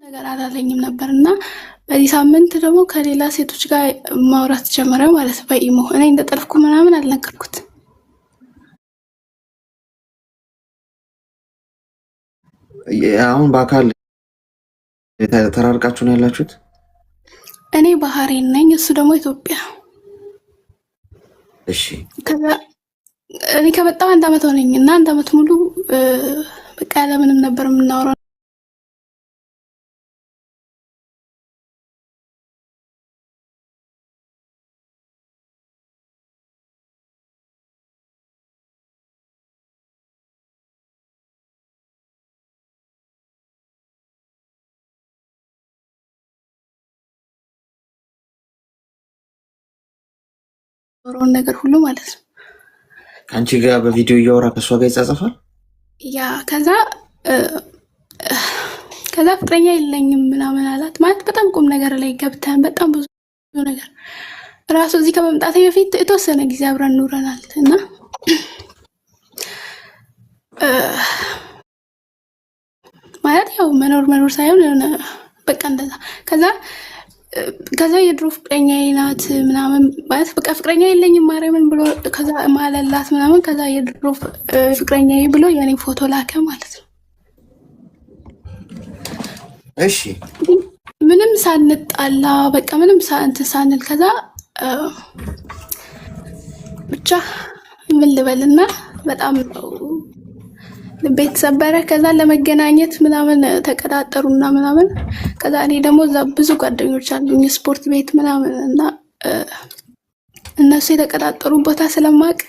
ነገር አላለኝም ነበርና በዚህ ሳምንት ደግሞ ከሌላ ሴቶች ጋር ማውራት ጀመረ ማለት በኢሞ። እኔ እንደጠልፍኩ ምናምን አልነገርኩት። አሁን በአካል ተራርቃችሁ ነው ያላችሁት? እኔ ባህሬን ነኝ፣ እሱ ደግሞ ኢትዮጵያ። እሺ። እኔ ከመጣሁ 1 ዓመት ሆነኝ እና 1 ዓመት ሙሉ በቃ ያለምንም ነበር የምናወራው። ነገር ሁሉ ማለት ነው። ከአንቺ ጋር በቪዲዮ እያወራ ከእሷ ጋር ይጻጻፋል። ያ ከዛ ፍቅረኛ የለኝም ምናምን አላት። ማለት በጣም ቁም ነገር ላይ ገብተን በጣም ብዙ ነገር ራሱ እዚህ ከመምጣቴ በፊት የተወሰነ ጊዜ አብረን ኑረናል እና ማለት ያው መኖር ሳይሆን በቃ እንደዛ ከዛ የድሮ ፍቅረኛዬ ናት ምናምን ማለት በቃ ፍቅረኛ የለኝም ማርያምን ብሎ ከዛ ማለላት ምናምን ከዛ የድሮ ፍቅረኛዬ ብሎ የኔ ፎቶ ላከ ማለት ነው። እሺ ምንም ሳንጣላ በቃ ምንም ሳንል ከዛ ብቻ ምን ልበልና በጣም ቤት ሰበረ። ከዛ ለመገናኘት ምናምን ተቀጣጠሩና ምናምን ከዛ እኔ ደግሞ እዛ ብዙ ጓደኞች አሉኝ ስፖርት ቤት ምናምን እና እነሱ የተቀጣጠሩ ቦታ ስለማቅ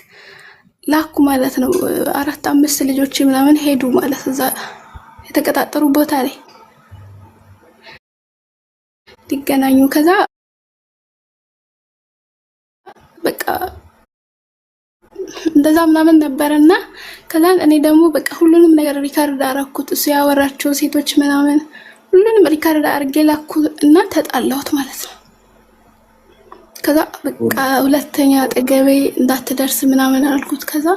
ላኩ ማለት ነው። 4-5 ልጆች ምናምን ሄዱ ማለት እዛ የተቀጣጠሩ ቦታ ላይ ሊገናኙ ከዛ በቃ እንደዛ ምናምን ነበርና ከዛ እኔ ደግሞ በቃ ሁሉንም ነገር ሪካርድ አደረኩት። እሱ ያወራቸው ሴቶች ምናምን ሁሉንም ሪካርድ አድርጌ ላኩ እና ተጣላሁት ማለት ነው። ከዛ በቃ ሁለተኛ አጠገቤ እንዳትደርስ ምናምን አልኩት። ከዛ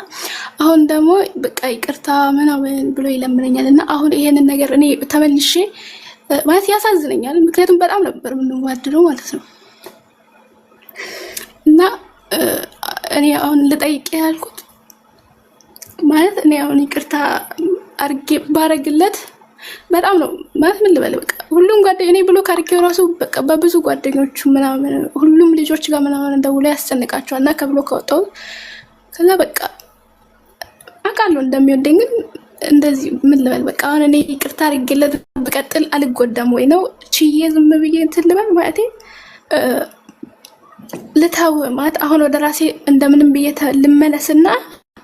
አሁን ደግሞ በቃ ይቅርታ ምናምን ብሎ ይለምነኛል እና አሁን ይሄንን ነገር እኔ ተመልሼ ማለት ያሳዝነኛል። ምክንያቱም በጣም ነበር የምንዋደደው ማለት ነው እና እኔ አሁን ልጠይቅ ያልኩት ማለት እኔ አሁን ይቅርታ አርጌ ባረግለት በጣም ነው ማለት ምን ልበል በቃ ሁሉም ጓደኛ እኔ ብሎ ካርጌው ራሱ በቃ በብዙ ጓደኞቹ ምናምን ሁሉም ልጆች ጋር ምናምን እንደውሎ ያስጨንቃቸዋል እና ከብሎ ከወጣው ከዛ በቃ አውቃለሁ እንደሚወደኝ ግን እንደዚህ ምን ልበል በቃ አሁን እኔ ይቅርታ አርጌለት በቀጥል አልጎዳም ወይ ነው ቺዬ ዝም ብዬ እንትን ልበል ማለቴ ልተው ማለት አሁን ወደ ራሴ እንደምንም ብዬ ልመለስና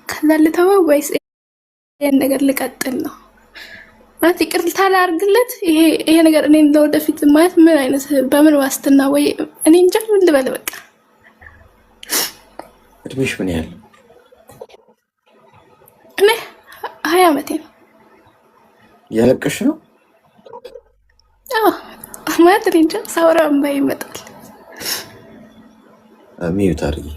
ከዛ ልተው ወይስ ይሄን ነገር ልቀጥል ነው ማለት ይቅርታ ላርግለት ይሄ ነገር እኔ ለወደፊት ማለት ምን አይነት በምን ዋስትና ወይ እኔ እንጃ ምን ልበል በቃ እድሜሽ ምን ያህል እኔ 20 ዓመቴ ነው። ያለቀሽ ነው? አዎ ማለት እኔ እንጃ ሳወራ እምባ ይመጣል። ሚዩት አድርጊ።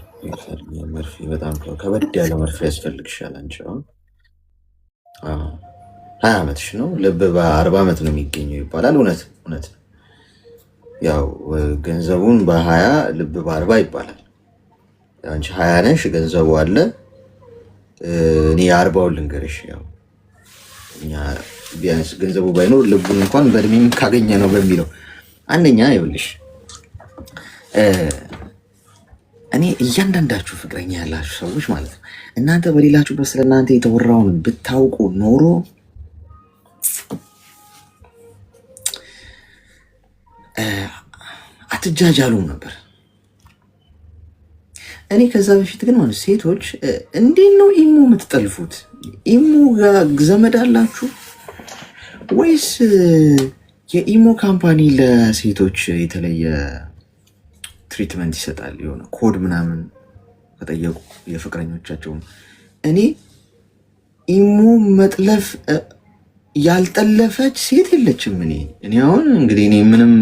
መርፌ በጣም ከበድ ያለ መርፌ ያስፈልግሻል። አንቺ አሁን 20 ዓመትሽ ነው። ልብ በ40 ዓመት ነው የሚገኘው ይባላል። እውነት ነው። ያው ገንዘቡን በ20 ልብ በ40 ይባላል። አንቺ 20 ነሽ፣ ገንዘቡ አለ። እኔ 40ውን ልንገርሽ። ያው እኛ ቢያንስ ገንዘቡ ባይኖር ልቡን እንኳን በእድሜም ካገኘ ነው በሚለው አንደኛ ይኸውልሽ እኔ እያንዳንዳችሁ ፍቅረኛ ያላችሁ ሰዎች ማለት ነው እናንተ በሌላችሁበት ስለ እናንተ የተወራውን ብታውቁ ኖሮ አትጃጃሉም ነበር። እኔ ከዛ በፊት ግን ማለት ሴቶች እንዴት ነው ኢሞ የምትጠልፉት? ኢሞ ጋር ዘመድ አላችሁ ወይስ የኢሞ ካምፓኒ ለሴቶች የተለየ ትሪትመንት ይሰጣል? የሆነ ኮድ ምናምን ከጠየቁ የፍቅረኞቻቸውን እኔ ኢሞ መጥለፍ ያልጠለፈች ሴት የለችም። እኔ አሁን እንግዲህ እኔ ምንም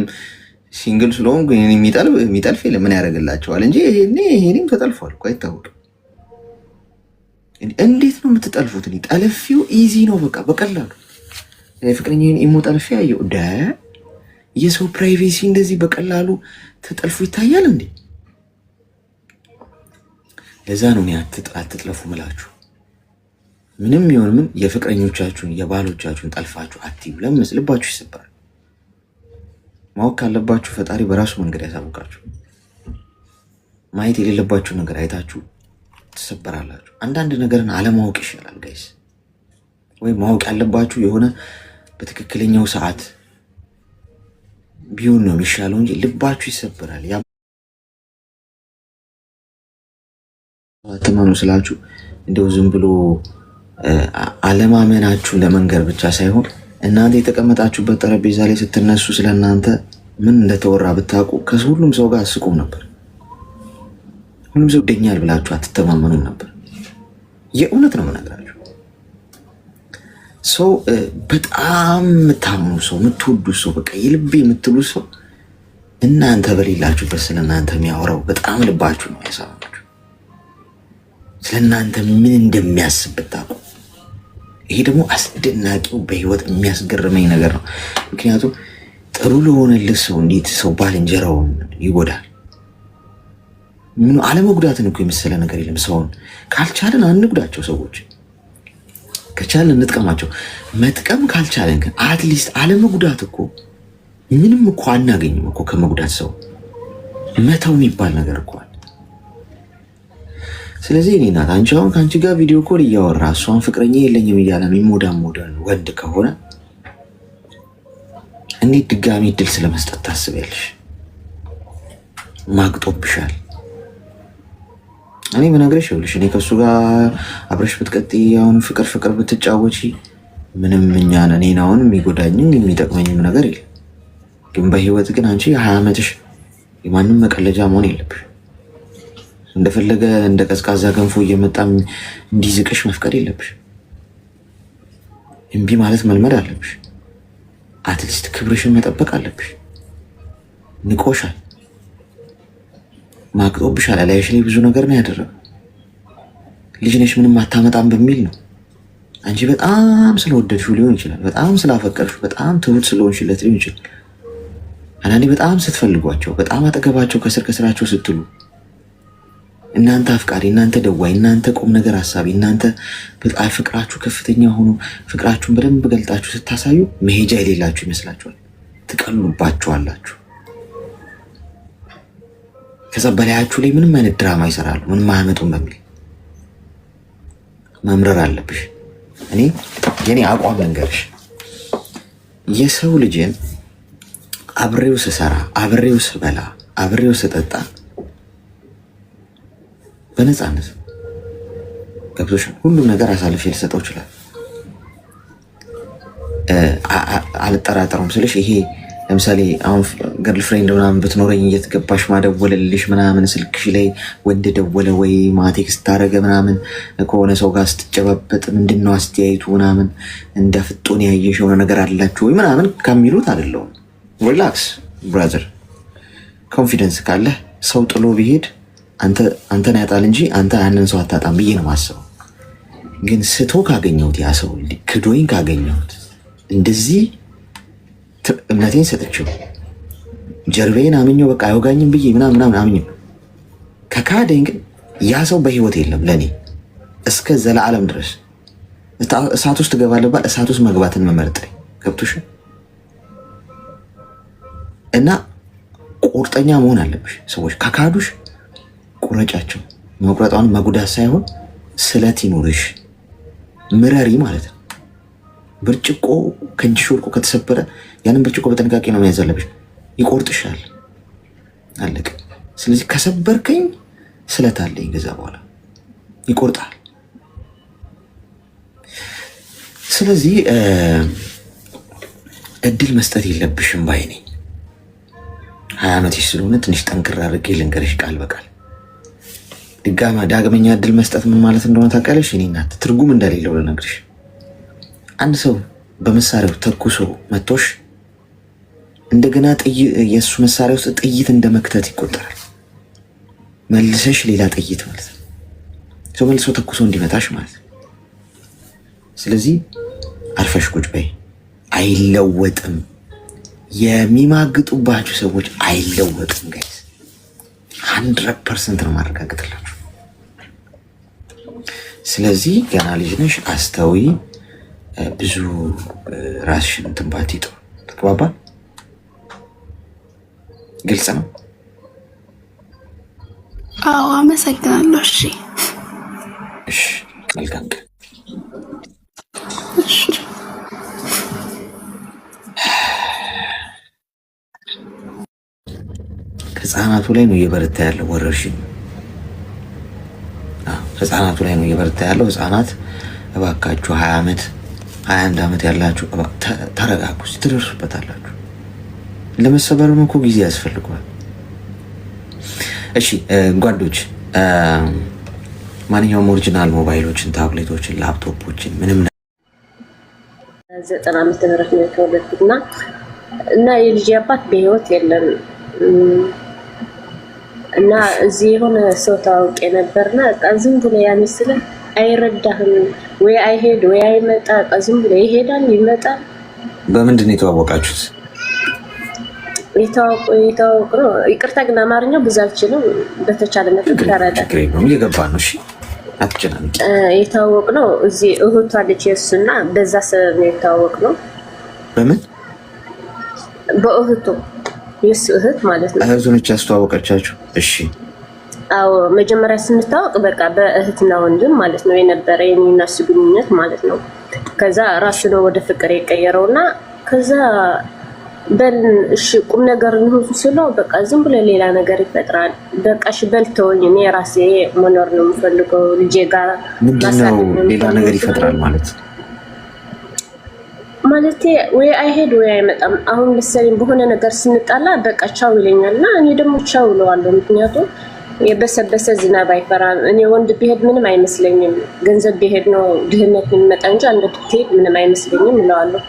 ሲንግል ስለሆንኩ የሚጠልፍ የለም ምን ያደርግላቸዋል እንጂ ይሄኔም ተጠልፏል እኮ አይታወቅም። እንዴት ነው የምትጠልፉት? ጠለፊው ኢዚ ነው በቃ በቀላሉ ፍቅረኛዬን ኢሞ ጠልፌ ያየው የሰው ፕራይቬሲ እንደዚህ በቀላሉ ተጠልፎ ይታያል እንዴ? ለዛ ነው እኔ አትጥለፉ ምላችሁ። ምንም ይሁን ምን የፍቅረኞቻችሁን የባሎቻችሁን ጠልፋችሁ አትዩ። ለምን ልባችሁ ይሰበራል። ማወቅ ካለባችሁ ፈጣሪ በራሱ መንገድ ያሳውቃችሁ። ማየት የሌለባችሁ ነገር አይታችሁ ትሰበራላችሁ። አንዳንድ ነገርን አለማወቅ ይሻላል ጋይስ። ወይ ማወቅ ያለባችሁ የሆነ በትክክለኛው ሰዓት ቢሆን ነው የሚሻለው እንጂ ልባችሁ ይሰበራል። አትመኑ ስላችሁ እንደው ዝም ብሎ አለማመናችሁ ለመንገር ብቻ ሳይሆን እናንተ የተቀመጣችሁበት ጠረጴዛ ላይ ስትነሱ ስለእናንተ ምን እንደተወራ ብታውቁ ከሁሉም ሰው ጋር አስቁም ነበር። ሁሉም ሰው ይደኛል ብላችሁ አትተማመኑም ነበር። የእውነት ነው የምነግራችሁ። ሰው በጣም የምታምኑ ሰው፣ የምትወዱ ሰው፣ በቃ የልቤ የምትሉ ሰው እናንተ በሌላችሁበት ስለ እናንተ የሚያወራው በጣም ልባችሁ ነው ያሳምናችሁ። ስለ እናንተ ምን እንደሚያስብ ብታውቁ። ይሄ ደግሞ አስደናቂው በህይወት የሚያስገርመኝ ነገር ነው። ምክንያቱም ጥሩ ለሆነልህ ሰው እንዴት ሰው ባልንጀራውን ይጎዳል? ምን አለመጉዳትን እኮ የመሰለ ነገር የለም። ሰውን ካልቻለን አንጉዳቸው። ሰዎች ከቻለን እንጥቀማቸው። መጥቀም ካልቻለን ግን አትሊስት አለመጉዳት እኮ ምንም እኮ አናገኝም እኮ ከመጉዳት። ሰው መተው የሚባል ነገር እኮ አለ። ስለዚህ እኔ ናት አንቺ አሁን ከአንቺ ጋር ቪዲዮ ኮል እያወራ እሷን ፍቅረኛ የለኝም እያለ የሚሞዳሞደን ወንድ ከሆነ እንዴት ድጋሚ እድል ስለመስጠት ታስቢያለሽ? ማግጦብሻል። እኔ ብነግርሽ ይኸውልሽ፣ እኔ ከእሱ ጋር አብረሽ ብትቀጥይ አሁን ፍቅር ብትጫወቺ ምንም እኔን አሁን የሚጎዳኝም የሚጠቅመኝም ነገር የለም። ግን በህይወት ግን አንቺ የ20 ዓመትሽ የማንም መቀለጃ መሆን የለብሽ። እንደፈለገ እንደ ቀዝቃዛ ገንፎ እየመጣም እንዲዝቅሽ መፍቀድ የለብሽ። እምቢ ማለት መልመድ አለብሽ። አትሊስት ክብርሽን መጠበቅ አለብሽ። ንቆሻል፣ ማቅጦብሻል። አላየሽ ላይ ብዙ ነገር ነው ያደረገው። ልጅ ነሽ ምንም አታመጣም በሚል ነው። አንቺ በጣም ስለወደድሽው ሊሆን ይችላል፣ በጣም ስላፈቀርሽው፣ በጣም ትሁት ስለሆንሽለት ሊሆን ይችላል። አንዳንዴ በጣም ስትፈልጓቸው፣ በጣም አጠገባቸው ከስር ከስራቸው ስትሉ እናንተ አፍቃሪ፣ እናንተ ደዋይ፣ እናንተ ቁም ነገር ሀሳቢ፣ እናንተ በጣም ፍቅራችሁ ከፍተኛ ሆኖ ፍቅራችሁን በደንብ ገልጣችሁ ስታሳዩ መሄጃ የሌላችሁ ይመስላችኋል። ትቀሉባችኋላችሁ። ከዛ በላያችሁ ላይ ምንም አይነት ድራማ ይሰራሉ፣ ምንም አያመጡም በሚል መምረር አለብሽ። እኔ የኔ አቋም ልንገርሽ፣ የሰው ልጅን አብሬው ስሰራ፣ አብሬው ስበላ፣ አብሬው ስጠጣ በነፃነት ገብቶሽ ሁሉም ነገር አሳልፌ ልሰጠው ይችላል። አልጠራጠሩም ስልሽ ይሄ ለምሳሌ አሁን ገርል ፍሬንድ ምናምን ብትኖረኝ እየተገባሽ ማደወለልሽ ምናምን ስልክሽ ላይ ወንድ ደወለ ወይ ቴክስት ታደረገ ምናምን ከሆነ ሰው ጋር ስትጨባበጥ ምንድነው አስተያየቱ ምናምን እንደ ፍጡን ያየሽ የሆነ ነገር አላችሁ ወይ ምናምን ከሚሉት አይደለሁም። ሪላክስ ብራዘር፣ ኮንፊደንስ ካለህ ሰው ጥሎ ቢሄድ አንተን ያጣል እንጂ አንተ ያንን ሰው አታጣም ብዬ ነው ማስበው። ግን ስቶ ካገኘሁት ያ ሰው ክዶኝ ካገኘሁት እንደዚህ እምነቴን ሰጥቼው ጀርቤን አምኜው በቃ አይወጋኝም ብዬ ምናምን አምኜው ከካደኝ ግን ያ ሰው በህይወት የለም ለእኔ እስከ ዘለዓለም ድረስ። እሳት ውስጥ ትገባለህ ባል እሳት ውስጥ መግባትን መመርጥ ገብቶሽ እና ቁርጠኛ መሆን አለብሽ። ሰዎች ከካዱሽ ቁረጫቸው። መቁረጧን መጉዳት ሳይሆን ስለት ይኑርሽ፣ ምረሪ ማለት ነው። ብርጭቆ ከእጅሽ ወድቆ ከተሰበረ ያንን ብርጭቆ በጥንቃቄ ነው መያዝ አለብሽ። ይቆርጥሻል፣ አለቀ። ስለዚህ ከሰበርከኝ ስለት አለኝ፣ ከዛ በኋላ ይቆርጣል። ስለዚህ እድል መስጠት የለብሽም ባይ ነኝ። 20 ዓመትሽ ስለሆነ ትንሽ ጠንክር አድርጌ ልንገርሽ ቃል በቃል። ዳግመኛ እድል መስጠት ምን ማለት እንደሆነ ታውቂያለሽ? እኔ እናት ትርጉም እንደሌለው ልነግርሽ። አንድ ሰው በመሳሪያው ተኩሶ መቶሽ እንደገና የእሱ መሳሪያ ውስጥ ጥይት እንደ መክተት ይቆጠራል። መልሰሽ ሌላ ጥይት ማለት ነው። ሰው መልሶ ተኩሶ እንዲመታሽ ማለት ነው። ስለዚህ አርፈሽ ቁጭ በይ። አይለወጥም። የሚማግጡባችሁ ሰዎች አይለወጡም ጋይስ፣ 100% ነው ማረጋገጥላችሁ። ስለዚህ ገና ልጅ ነሽ፣ አስተዊ ብዙ ራስሽን እንትን ባትይጡ። ተግባባ? ግልጽ ነው? አዎ አመሰግናለሁ። እሺ እሺ፣ መልካም ቀን። እሺ ህፃናቱ ላይ ነው እየበረታ ያለው ወረርሽኝ። ህፃናቱ ላይ ነው እየበረታ ያለው። ህፃናት እባካችሁ 20 ዓመት 21 ዓመት ያላችሁ ተረጋጉ፣ ትደርሱበታላችሁ። ለመሰበርም እኮ ጊዜ ያስፈልገዋል። እሺ ጓዶች፣ ማንኛውም ኦሪጂናል ሞባይሎችን፣ ታብሌቶችን፣ ላፕቶፖችን ምንም 90 ዓመተ ምህረት ነው የተወለድኩት እና የልጅ አባት በህይወት የለም እና እዚህ የሆነ ሰው ታውቄ ነበርና ዝም ብሎ ያኔ ስለ አይረዳህም ወይ አይሄድ ወይ አይመጣ፣ ዝም ብሎ ይሄዳል ይመጣል። በምንድን ነው የተዋወቃችሁት? የተዋወቅ ነው። ይቅርታ ግን አማርኛው ብዙ አልችልም። በተቻለ መጠን ተረዳ ነው እየገባ ነው። እሺ አትጨናነቂ። የተዋወቅ ነው እዚህ እህቷ ልጅ የሱና በዛ ሰበብ ነው የተዋወቅ ነው። በምን? በእህቱ የሱ እህት ማለት ነው። እህቱ ነች ያስተዋወቀቻችሁ? እሺ አዎ፣ መጀመሪያ ስንታወቅ በቃ በእህትና ወንድም ማለት ነው የነበረ የኔና እሱ ግንኙነት ማለት ነው። ከዛ ራሱ ነው ወደ ፍቅር የቀየረውና ከዛ በል እሺ ቁም ነገር ነው ስለው በቃ ዝም ብሎ ሌላ ነገር ይፈጥራል። በቃ እሺ በልተውኝ እኔ ራሴ መኖር ነው የምፈልገው ልጄ ጋር ምንድነው ሌላ ነገር ይፈጥራል ማለት ወይ አይሄድ ወይ አይመጣም። አሁን ለሰሪም በሆነ ነገር ስንጣላ በቃ ቻው ይለኛልና እኔ ደግሞ ቻው እለዋለሁ። ምክንያቱም የበሰበሰ ዝናብ አይፈራም። እኔ ወንድ ቢሄድ ምንም አይመስለኝም፣ ገንዘብ ቢሄድ ነው ድህነት የሚመጣ እንጂ አንድ ብትሄድ ምንም አይመስለኝም እለዋለሁ።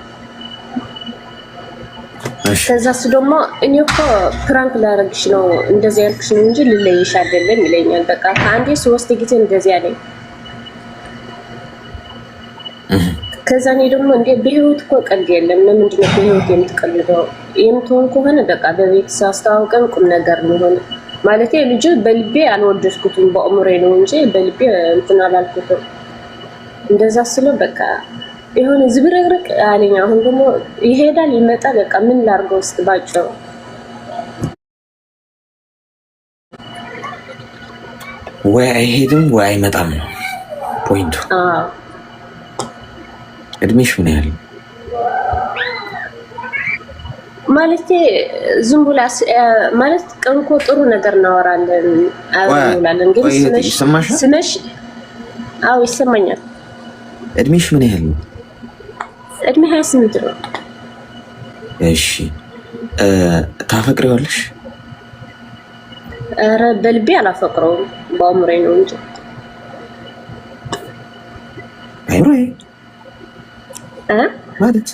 ከዛ እሱ ደግሞ እኔ እኮ ፕራንክ ላደርግሽ ነው እንደዚህ ያልኩሽ ነው እንጂ ልለይሽ አይደለም ይለኛል። በቃ ከአንዴ 3 ጊዜ እንደዚህ አለኝ። ከዛ እኔ ደግሞ እንደ በህይወት እኮ ቀልድ የለም፣ ለምንድን ነው በህይወት የምትቀልደው? የምትሆን ከሆነ በቃ በቤት አስተዋውቀን ቁም ነገር ነው ማለት ልጅ በልቤ አልወደድኩትም፣ በአእምሮዬ ነው እንጂ በልቤ እንትን አላልኩትም። እንደዛ ስለው በቃ የሆነ ዝብርቅርቅ አለኝ። አሁን ደግሞ ይሄዳል ይመጣል፣ በቃ ምን ላድርገው እስኪ ባጭሩ። ወይ አይሄድም ወይ አይመጣም ነው ፖይንቱ። እድሜሽ ምን ያህል ማለት ዝም ብላ ማለት ቀን እኮ ጥሩ ነገር እናወራለን አውራለን፣ ግን ስመሽ አዎ ይሰማኛል። እድሜሽ ምን ያህል ነው? እድሜ 28 ነው። እሺ ታፈቅሪዋለሽ? ኧረ በልቤ አላፈቅረውም፣ በአእምሮዬ ነው እንጂ አይሮይ ማለት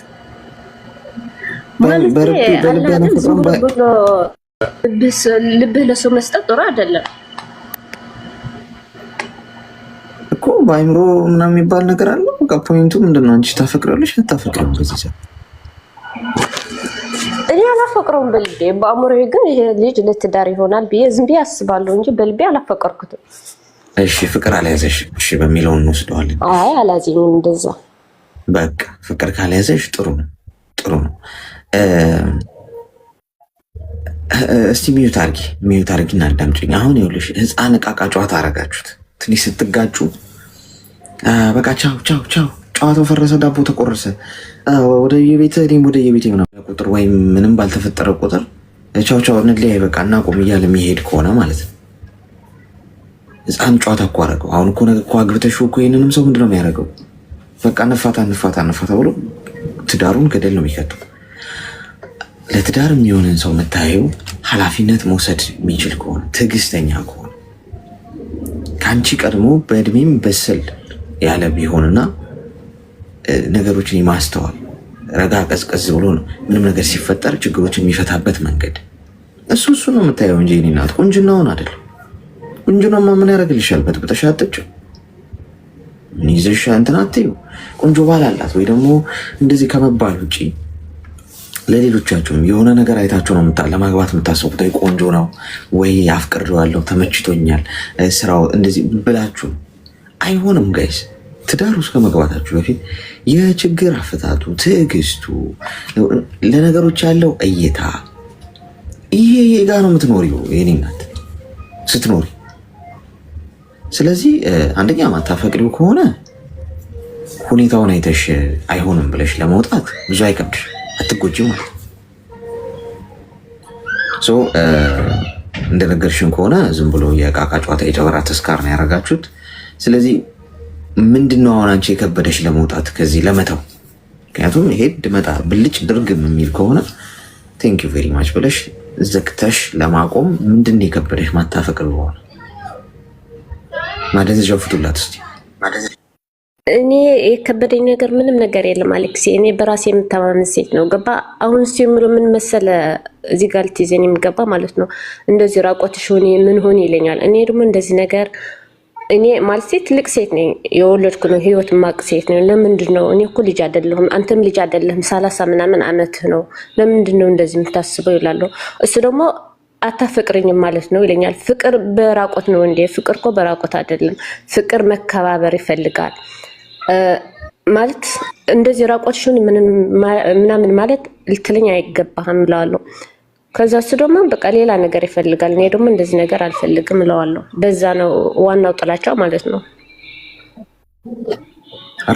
ልብህ ለሰው መስጠት ጥሩ አይደለም እኮ። በአይምሮ ምናምን የሚባል ነገር አለ። በቃ ፖይንቱ ምንድነው? አንቺ ታፈቅሪያለሽ አታፈቅሪም? በዚህ ሰዓት እኔ አላፈቅረውም በልቤ፣ በአእምሮዬ ግን ይሄ ልጅ ለትዳር ይሆናል ብዬ ዝም ብዬ አስባለሁ እንጂ በልቤ አላፈቀርኩትም። እሺ ፍቅር አልያዘሽ? እሺ በሚለው እንወስደዋለን። አይ አላዘኝም እንደዛ። በቃ ፍቅር ካልያዘሽ ጥሩ ነው፣ ጥሩ ነው። እስቲ ሚዩት አርጊ እና አዳምጪኝ። አሁን ይኸውልሽ ህፃን ዕቃቃ ጨዋታ አረጋችሁት። ትንሽ ስትጋጩ በቃ ቻው ቻው ቻው፣ ጨዋታው ፈረሰ፣ ዳቦ ተቆረሰ፣ ወደ የቤት እኔም ወደ የቤት ምናምን ቁጥር ወይም ምንም ባልተፈጠረ ቁጥር ቻው ቻው እንለያይ በቃ እናቆም እያለ የሚሄድ ከሆነ ማለት ነው ህፃን ጨዋታ እኮ አረገው። አሁን እኮ ነገ እኮ አግብተሽው እኮ ይህንንም ሰው ምንድነው የሚያደርገው? በቃ ነፋታ ብሎ ትዳሩን ገደል ነው የሚከተው። ለትዳር የሚሆንን ሰው የምታየው ኃላፊነት መውሰድ የሚችል ከሆነ ትዕግስተኛ ከሆነ ከአንቺ ቀድሞ በእድሜም በስል ያለ ቢሆንና ነገሮችን የማስተዋል ረጋ ቀዝቀዝ ብሎ ነው ምንም ነገር ሲፈጠር ችግሮችን የሚፈታበት መንገድ እሱ ነው የምታየው እንጂ እኔ እናት ቁንጅናውን አይደለም። ቁንጅናማ ምን ያደርግልሻል? በጥብጠሽ አትጭው ምን ይዘሽ እንትን አትይው። ቆንጆ ባል አላት ወይ ደግሞ እንደዚህ ከመባል ውጪ ለሌሎቻችሁም የሆነ ነገር አይታችሁ ነው ለማግባት የምታስቡት። ቆንጆ ነው ወይ አፍቅሬዋለሁ፣ ተመችቶኛል፣ ስራው እንደዚህ ብላችሁ አይሆንም ጋይስ። ትዳር ውስጥ ከመግባታችሁ በፊት የችግር አፈታቱ፣ ትዕግስቱ፣ ለነገሮች ያለው እይታ ይሄ ጋ ነው የምትኖሪው የኔ እናት ስትኖሪ። ስለዚህ አንደኛ ማታፈቅሪው ከሆነ ሁኔታውን አይተሽ አይሆንም ብለሽ ለመውጣት ብዙ አይከብድሽ፣ አትጎጂ ማለት ነው። እንደነገርሽን ከሆነ ዝም ብሎ የቃቃ ጨዋታ የጨበራ ተስካር ነው ያደረጋችሁት። ስለዚህ ምንድነው አሁን አንቺ የከበደሽ ለመውጣት ከዚህ ለመተው? ምክንያቱም ሄድ መጣ ብልጭ ድርግም የሚል ከሆነ ቴንክ ዩ ቬሪ ማች ብለሽ ዘግተሽ ለማቆም ምንድን የከበደሽ? ማታፈቅር በሆነ ማደንዘዣ ፍቱላት እስቲ። እኔ የከበደኝ ነገር ምንም ነገር የለም አሌክሲ። እኔ በራሴ የምተማመን ሴት ነው ገባ። አሁን እሱ የሚለው ምን መሰለ እዚህ ጋር ልትይዘኝ የሚገባ ማለት ነው። እንደዚህ ራቆትሽ ሆኔ ምን ሆን ይለኛል። እኔ ደግሞ እንደዚህ ነገር እኔ ማለት ሴት ትልቅ ሴት ነኝ፣ የወለድኩ ነው፣ ህይወት ማቅ ሴት ነኝ። ለምንድን ነው እኔ እኮ ልጅ አይደለሁም፣ አንተም ልጅ አይደለህም፣ 30 ምናምን አመት ነው። ለምንድን ነው እንደዚህ የምታስበው ይላለሁ። እሱ ደግሞ አታፈቅርኝም ማለት ነው ይለኛል። ፍቅር በራቆት ነው እንዴ? ፍቅር እኮ በራቆት አይደለም። ፍቅር መከባበር ይፈልጋል ማለት እንደዚህ ራቆትሽን ምናምን ማለት ልትለኝ አይገባህም እለዋለሁ። ከዛ እሱ ደግሞ በቃ ሌላ ነገር ይፈልጋል። እኔ ደግሞ እንደዚህ ነገር አልፈልግም እለዋለሁ። በዛ ነው ዋናው ጥላቻው ማለት ነው።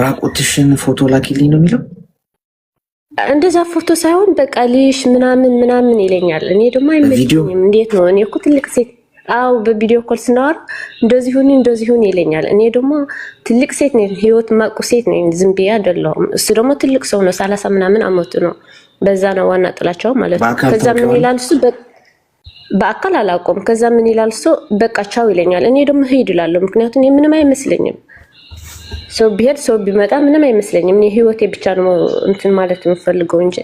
ራቆትሽን ፎቶ ላኪልኝ ነው የሚለው። እንደዛ ፎቶ ሳይሆን በቃ ልሽ ምናምን ይለኛል። እኔ ደግሞ አይመችኝም። እንዴት ነው? እኔ እኮ ትልቅ ሴት አው በቪዲዮ ኮል ስናወራ እንደዚህ ሁን ይለኛል። እኔ ደግሞ ትልቅ ሴት ነኝ፣ ህይወት ማቁ ሴት ነኝ፣ ዝም ብዬ አይደለሁም። እሱ ደግሞ ትልቅ ሰው ነው፣ 30 ምናምን አመቱ ነው። በዛ ነው ዋና ጥላቻው ማለት ነው። ከዛ ምን ይላል እሱ በአካል አላውቀውም። ከዛ ምን ይላል እሱ በቃ ቻው ይለኛል። እኔ ደግሞ ሄድ እላለሁ፣ ምክንያቱም ምንም አይመስለኝም። ሰው ቢሄድ ሰው ቢመጣ ምንም አይመስለኝም። እኔ ህይወቴ ብቻ ነው እንትን ማለት የምፈልገው እንጂ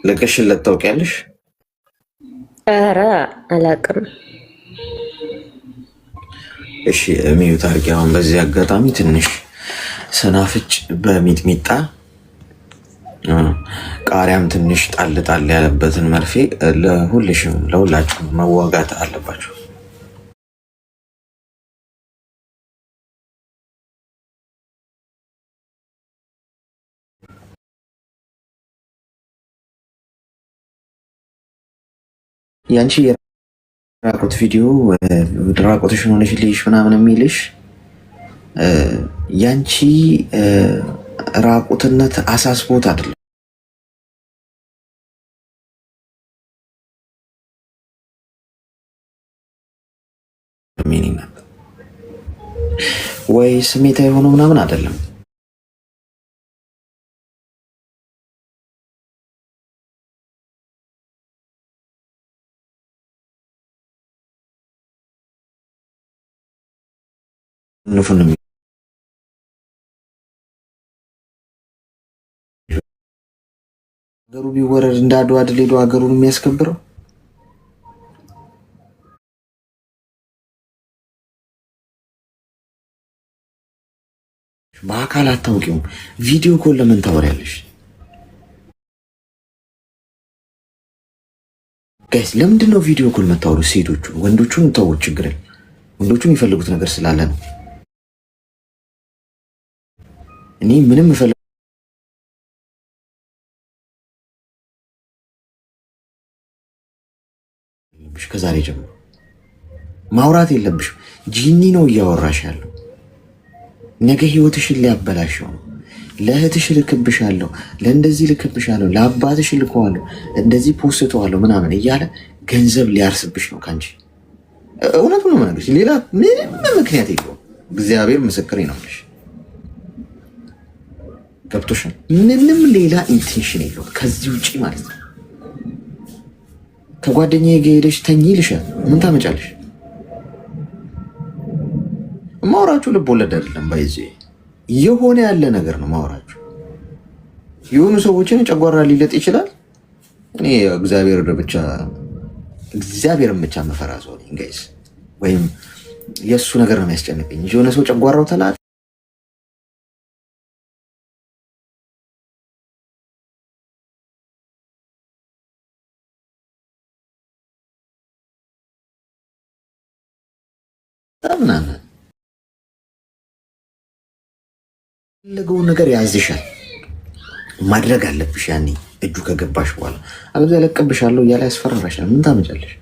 ለቀሽለት ታውቂያለሽ? ኧረ አላውቅም። እሺ ሚዩት አድርጊ። አሁን በዚህ አጋጣሚ ትንሽ ሰናፍጭ በሚጥሚጣ ቃሪያም ትንሽ ጣል ያለበትን መርፌ ለሁላችሁም መዋጋት አለባችሁ። ያንቺ የራቆት ቪዲዮ ራቆትሽን ሆነሽ ልይሽ ምናምን የሚልሽ ያንቺ ራቁትነት አሳስቦት አይደለም ወይ ስሜታ የሆነው ምናምን አይደለም። ንፉን ሀገሩ ቢወረድ እንደ አድዋ ድል ሄዶ ሀገሩን የሚያስከብረው በአካል አታውቂውም። ቪዲዮ ኮል ለምን ታወሪያለሽ? ጋይስ ለምንድን ነው ቪዲዮ ኮል መታወሩት? ሴቶቹን ወንዶቹን ተውት፣ ችግር የለም። ወንዶቹን የሚፈልጉት ነገር ስላለ ነው። እኔ ምንም ከዛሬ ጀምሮ ማውራት የለብሽም። ጂኒ ነው እያወራሽ ያለው። ነገ ህይወትሽን ሊያበላሽው ነው። ለእህትሽ ልክብሻለሁ፣ ለእንደዚህ ልክብሻለሁ፣ ለአባትሽ ልከዋለሁ፣ እንደዚህ ፖስተዋለሁ ምናምን እያለ ገንዘብ ሊያርስብሽ ነው ካንቺ። እውነት ነው የምነግርሽ፣ ሌላ ምንም ምክንያት የለውም። እግዚአብሔር ምስክሬ ነው የምልሽ። ገብቶሻል? ምንም ሌላ ኢንቴንሽን የለውም ከዚህ ውጪ ማለት ነው። ከጓደኛዬ ጋር ሄደሽ ተኝ ይልሻል። ምን ታመጫለሽ? ማውራችሁ ልብ ወለድ አይደለም። ባይዚ የሆነ ያለ ነገር ነው ማውራችሁ። የሆኑ ሰዎችን ጨጓራ ሊለጥ ይችላል። እኔ እግዚአብሔርን ብቻ መፈራ ሰው ነኝ ጋይስ። ወይም የእሱ ነገር ነው የሚያስጨንቀኝ። የሆነ ሰው ጨጓራው ተላጥ ምናምን ፈለገውን ነገር ያዝሻል። ማድረግ አለብሽ ያኔ እጁ ከገባሽ በኋላ አለዚያ ለቀብሻለሁ እያለ ያስፈራራሻል። ምን ታመጫለሽ?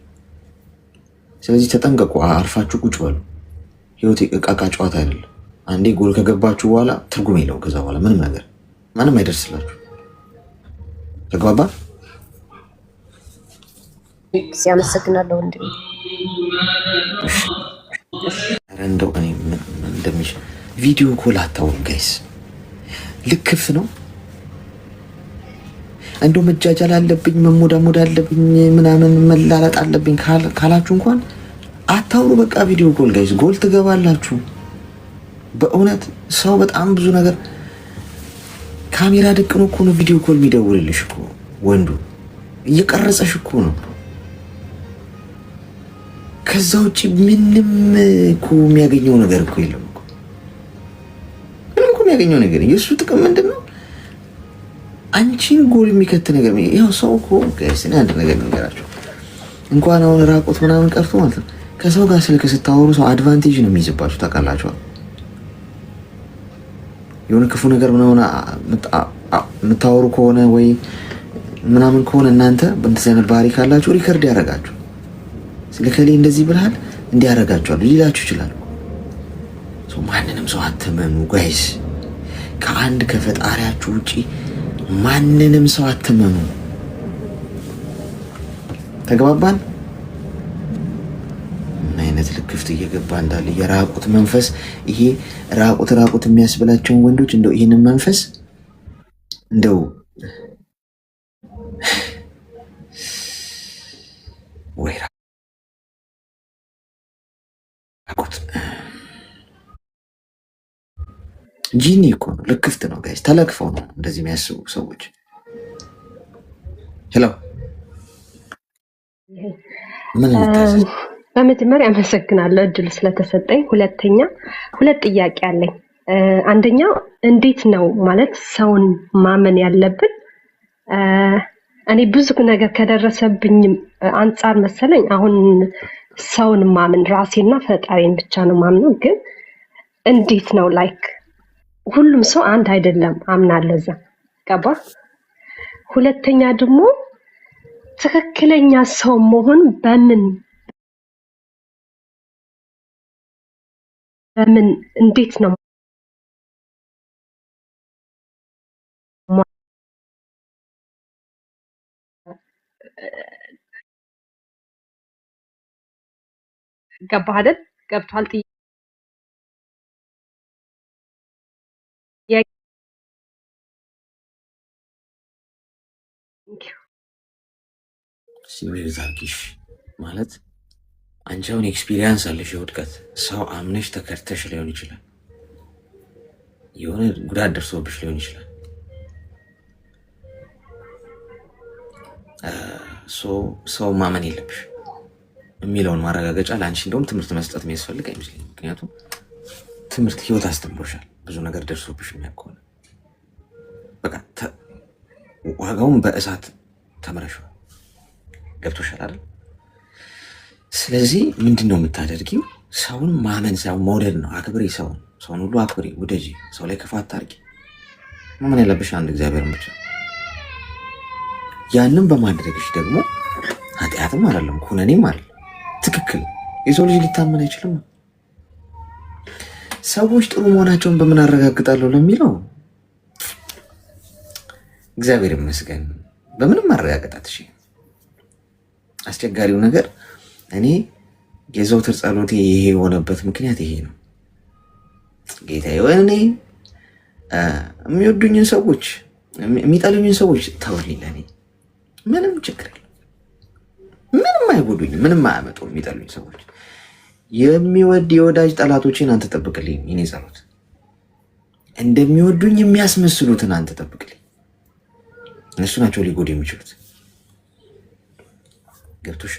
ስለዚህ ተጠንቀቁ፣ አርፋችሁ ቁጭ በሉ። ህይወት እቃቃ ጨዋታ አይደለም። አንዴ ጎል ከገባችሁ በኋላ ትርጉም የለውም። ከዛ በኋላ ምንም ነገር ማንም አይደርስላችሁ። ተግባባ? ያመሰግናለሁ እንዴ እንደው እኔ ምን እንደሚሽ ቪዲዮ ኮል አታውሩ ጋይስ። ልክፍ ነው እንደው መጃጃል አለብኝ መሞዳሞድ አለብኝ ምናምን መላላጥ አለብኝ ካላችሁ እንኳን አታውሩ። በቃ ቪዲዮ ኮል ጋይስ፣ ጎል ትገባላችሁ። በእውነት ሰው በጣም ብዙ ነገር ካሜራ ደቅኖ እኮ ነው ቪዲዮ ኮል የሚደውልልሽ እኮ ወንዱ እየቀረጸሽ እኮ ነው። ከዛ ውጭ ምንም እኮ የሚያገኘው ነገር እኮ የለም እኮ ምንም እኮ የሚያገኘው ነገር የእሱ ጥቅም ምንድን ነው? አንቺን ጎል የሚከት ነገር ያው ሰው እኮ ጋይስ፣ እኔ አንድ ነገር ነገራቸው እንኳን አሁን ራቆት ምናምን ቀርቶ ማለት ነው ከሰው ጋር ስልክ ስታወሩ ሰው አድቫንቴጅ ነው የሚይዝባችሁ። ታውቃላችኋል? የሆነ ክፉ ነገር ምናምን የምታወሩ ከሆነ ወይ ምናምን ከሆነ እናንተ በእንደዚህ አይነት ባህሪ ካላችሁ ሪከርድ ያደርጋችሁ ስለከሌ እንደዚህ ብልሃል እንዲያደርጋችኋል ሊላችሁ ይችላል። ማንንም ሰው አትመኑ ጋይስ። ከአንድ ከፈጣሪያችሁ ውጪ ማንንም ሰው አትመኑ። ተግባባን? ምን አይነት ልክፍት እየገባ እንዳለ የራቁት መንፈስ። ይሄ ራቁት የሚያስብላቸውን ወንዶች እንደው ይህንን መንፈስ እንደው ወይ ራቁት ጂኒ እኮ ነው። ልክፍት ነው ጋይስ። ተለክፈው ነው እንደዚህ የሚያስቡ ሰዎች። ሄሎ ምን ልታዘዝ? በመጀመሪያ አመሰግናለሁ እድል ስለተሰጠኝ። ሁለት ጥያቄ አለኝ። አንደኛው እንዴት ነው ማለት ሰውን ማመን ያለብን? እኔ ብዙ ነገር ከደረሰብኝ አንጻር መሰለኝ አሁን ሰውን ማመን ራሴና ፈጣሪን ብቻ ነው ማምነው። ግን እንዴት ነው ላይክ ሁሉም ሰው አንድ አይደለም አምናለሁ። እዛ ገባ። ሁለተኛ ደግሞ ትክክለኛ ሰው መሆን በምን እንዴት ነው ገባ አይደል? ገብቷል? ሲሜዛኪሽ ማለት አንቺ አሁን ኤክስፒሪየንስ አለሽ የውድቀት ሰው አምነሽ ተከርተሽ ሊሆን ይችላል። የሆነ ጉዳት ደርሶብሽ ሊሆን ይችላል። ሰው ማመን የለብሽ የሚለውን ማረጋገጫ ለአንቺ እንደውም ትምህርት መስጠት የሚያስፈልግ አይመስለኝም። ምክንያቱም ትምህርት ህይወት አስተምሮሻል። ብዙ ነገር ደርሶብሽ የሚያከሆነ በቃ ዋጋውን በእሳት ተምረሻል። ገብቶሻል አይደል? ስለዚህ ምንድን ነው የምታደርጊው? ሰውን ማመን ሳይሆን መውደድ ነው። አክብሪ፣ ሰውን ሁሉ አክብሪ፣ ውደጂ። ሰው ላይ ክፋት አታርጊ። ማመን ያለብሽ አንድ እግዚአብሔርን ብቻ። ያንን በማድረግሽ ደግሞ ኃጢአትም አይደለም ኩነኔም አይደለም፣ ትክክል። የሰው ልጅ ሊታመን አይችልም። ሰዎች ጥሩ መሆናቸውን በምን አረጋግጣለሁ ለሚለው እግዚአብሔር ይመስገን በምንም ማረጋገጣት እሺ። አስቸጋሪው ነገር እኔ የዘውትር ጸሎቴ ይሄ የሆነበት ምክንያት ይሄ ነው። ጌታዬ እኔ የሚወዱኝን ሰዎች የሚጠሉኝን ሰዎች ተውልኝ። ለእኔ ምንም ችግር የለም። ምንም አይጎዱኝም፣ ምንም አያመጡ የሚጠሉኝ ሰዎች። የሚወድ የወዳጅ ጠላቶችን አንተ ጠብቅልኝ። የኔ ጸሎት እንደሚወዱኝ የሚያስመስሉትን አንተ ጠብቅልኝ። እነሱ ናቸው ሊጎዱ የሚችሉት። ገብቶሽ?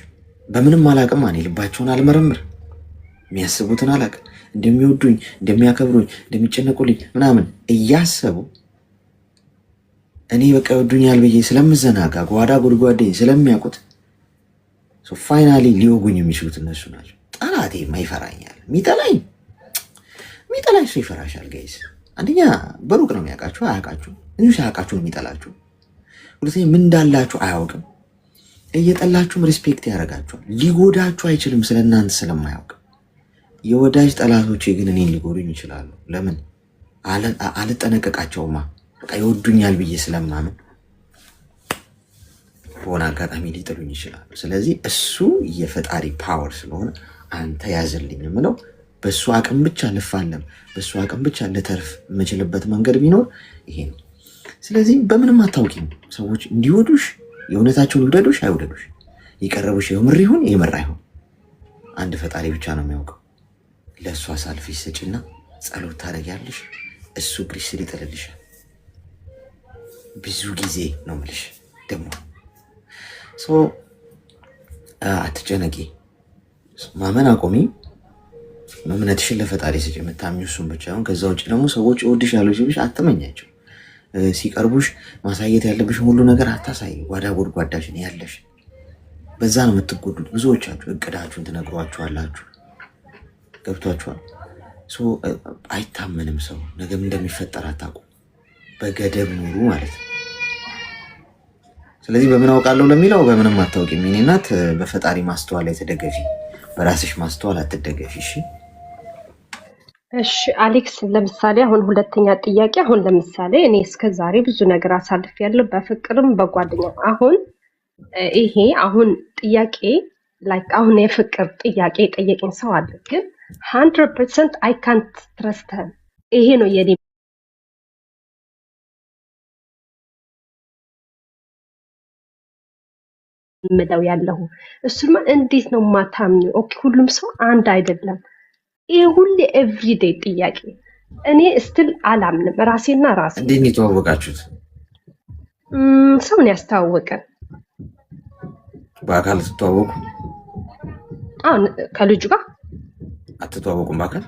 በምንም አላቅም። እኔ ልባቸውን አልመረምር፣ የሚያስቡትን አላቅም። እንደሚወዱኝ፣ እንደሚያከብሩኝ፣ እንደሚጨነቁልኝ ምናምን እያሰቡ እኔ በቃ ይወዱኛል ብዬ ስለምዘናጋ ጓዳ ጉድጓዴ ስለሚያውቁት ፋይናሊ ሊወጉኝ የሚችሉት እነሱ ናቸው። ጠላት አባቴ ማይፈራኛል ሚጠላኝ ሰው ይፈራሻል ጋይስ። አንደኛ በሩቅ ነው የሚያውቃችሁ አያውቃችሁ እንጂ ሳያውቃችሁ ነው የሚጠላችሁ። ሁለተኛ ምን እንዳላችሁ አያውቅም። እየጠላችሁም ሪስፔክት ያደርጋችኋል። ሊጎዳችሁ አይችልም ስለእናንተ ስለማያውቅ። የወዳጅ ጠላቶቼ ግን እኔን ሊጎዱኝ ይችላሉ። ለምን አልጠነቀቃቸውማ። በቃ ይወዱኛል ብዬ ስለማምን በሆነ አጋጣሚ ሊጥሉኝ ይችላሉ። ስለዚህ እሱ የፈጣሪ ፓወር ስለሆነ አንተ ያዝልኝ የምለው በእሱ አቅም ብቻ ልፋለም፣ በእሱ አቅም ብቻ ልተርፍ የምችልበት መንገድ ቢኖር ይሄ ነው። ስለዚህ በምንም አታውቂም። ሰዎች እንዲወዱሽ የእውነታቸውን ይውደዱሽ አይውደዱሽ፣ የቀረቡሽ የምር ይሁን የምር አይሁን አንድ ፈጣሪ ብቻ ነው የሚያውቀው። ለእሱ አሳልፈሽ ስጪና ጸሎት ታደርጊያለሽ፣ እሱ እግርሽ ስር ይጥልልሻል። ብዙ ጊዜ ነው የምልሽ። ደግሞ አትጨነቂ፣ ማመን አቆሚ። እምነትሽን ለፈጣሪ ስጪ፣ የምታምኚው እሱን ብቻ ነው። ከዛ ውጭ ደግሞ ሰዎች እወድሻለሁ ሲሉሽ አትመኛቸው። ሲቀርቡሽ ማሳየት ያለብሽን ሁሉ ነገር አታሳይ። ጓዳ ጎድጓዳሽን ያለሽ በዛ ነው የምትጎዱት። ብዙዎቻችሁ እቅዳችሁን ትነግሯችኋላችሁ። ገብቷችኋል? አይታመንም ሰው ነገም እንደሚፈጠር አታውቁም። በገደብ ኑሩ ማለት ነው። ስለዚህ በምን አውቃለሁ ለሚለው በምንም አታውቂም። የእኔ እናት በፈጣሪ ማስተዋል ላይ ተደገፊ፣ በራስሽ ማስተዋል አትደገፊ። እሺ አሌክስ፣ ለምሳሌ አሁን ሁለተኛ ጥያቄ፣ አሁን ለምሳሌ እኔ እስከዛሬ ብዙ ነገር አሳልፌያለሁ በፍቅርም በጓደኛ። አሁን ይሄ አሁን ጥያቄ ላይክ አሁን የፍቅር ጥያቄ ጠየቀኝ ሰው አለ፣ ግን 100% አይ ካንት ትረስት ሂም። ይሄ ነው የኔ ምለው ያለው። እሱማ እንዴት ነው ማታምኝ? ኦኬ ሁሉም ሰው አንድ አይደለም። ይሄ ሁሌ ኤቭሪዴይ ጥያቄ እኔ ስትል አላምንም። ራሴና ራሴ እንዴት ነው የተዋወቃችሁት? ሰውን ያስተዋወቀን በአካል ስትተዋወቁ? አሁን ከልጁ ጋር አትተዋወቁም? በአካል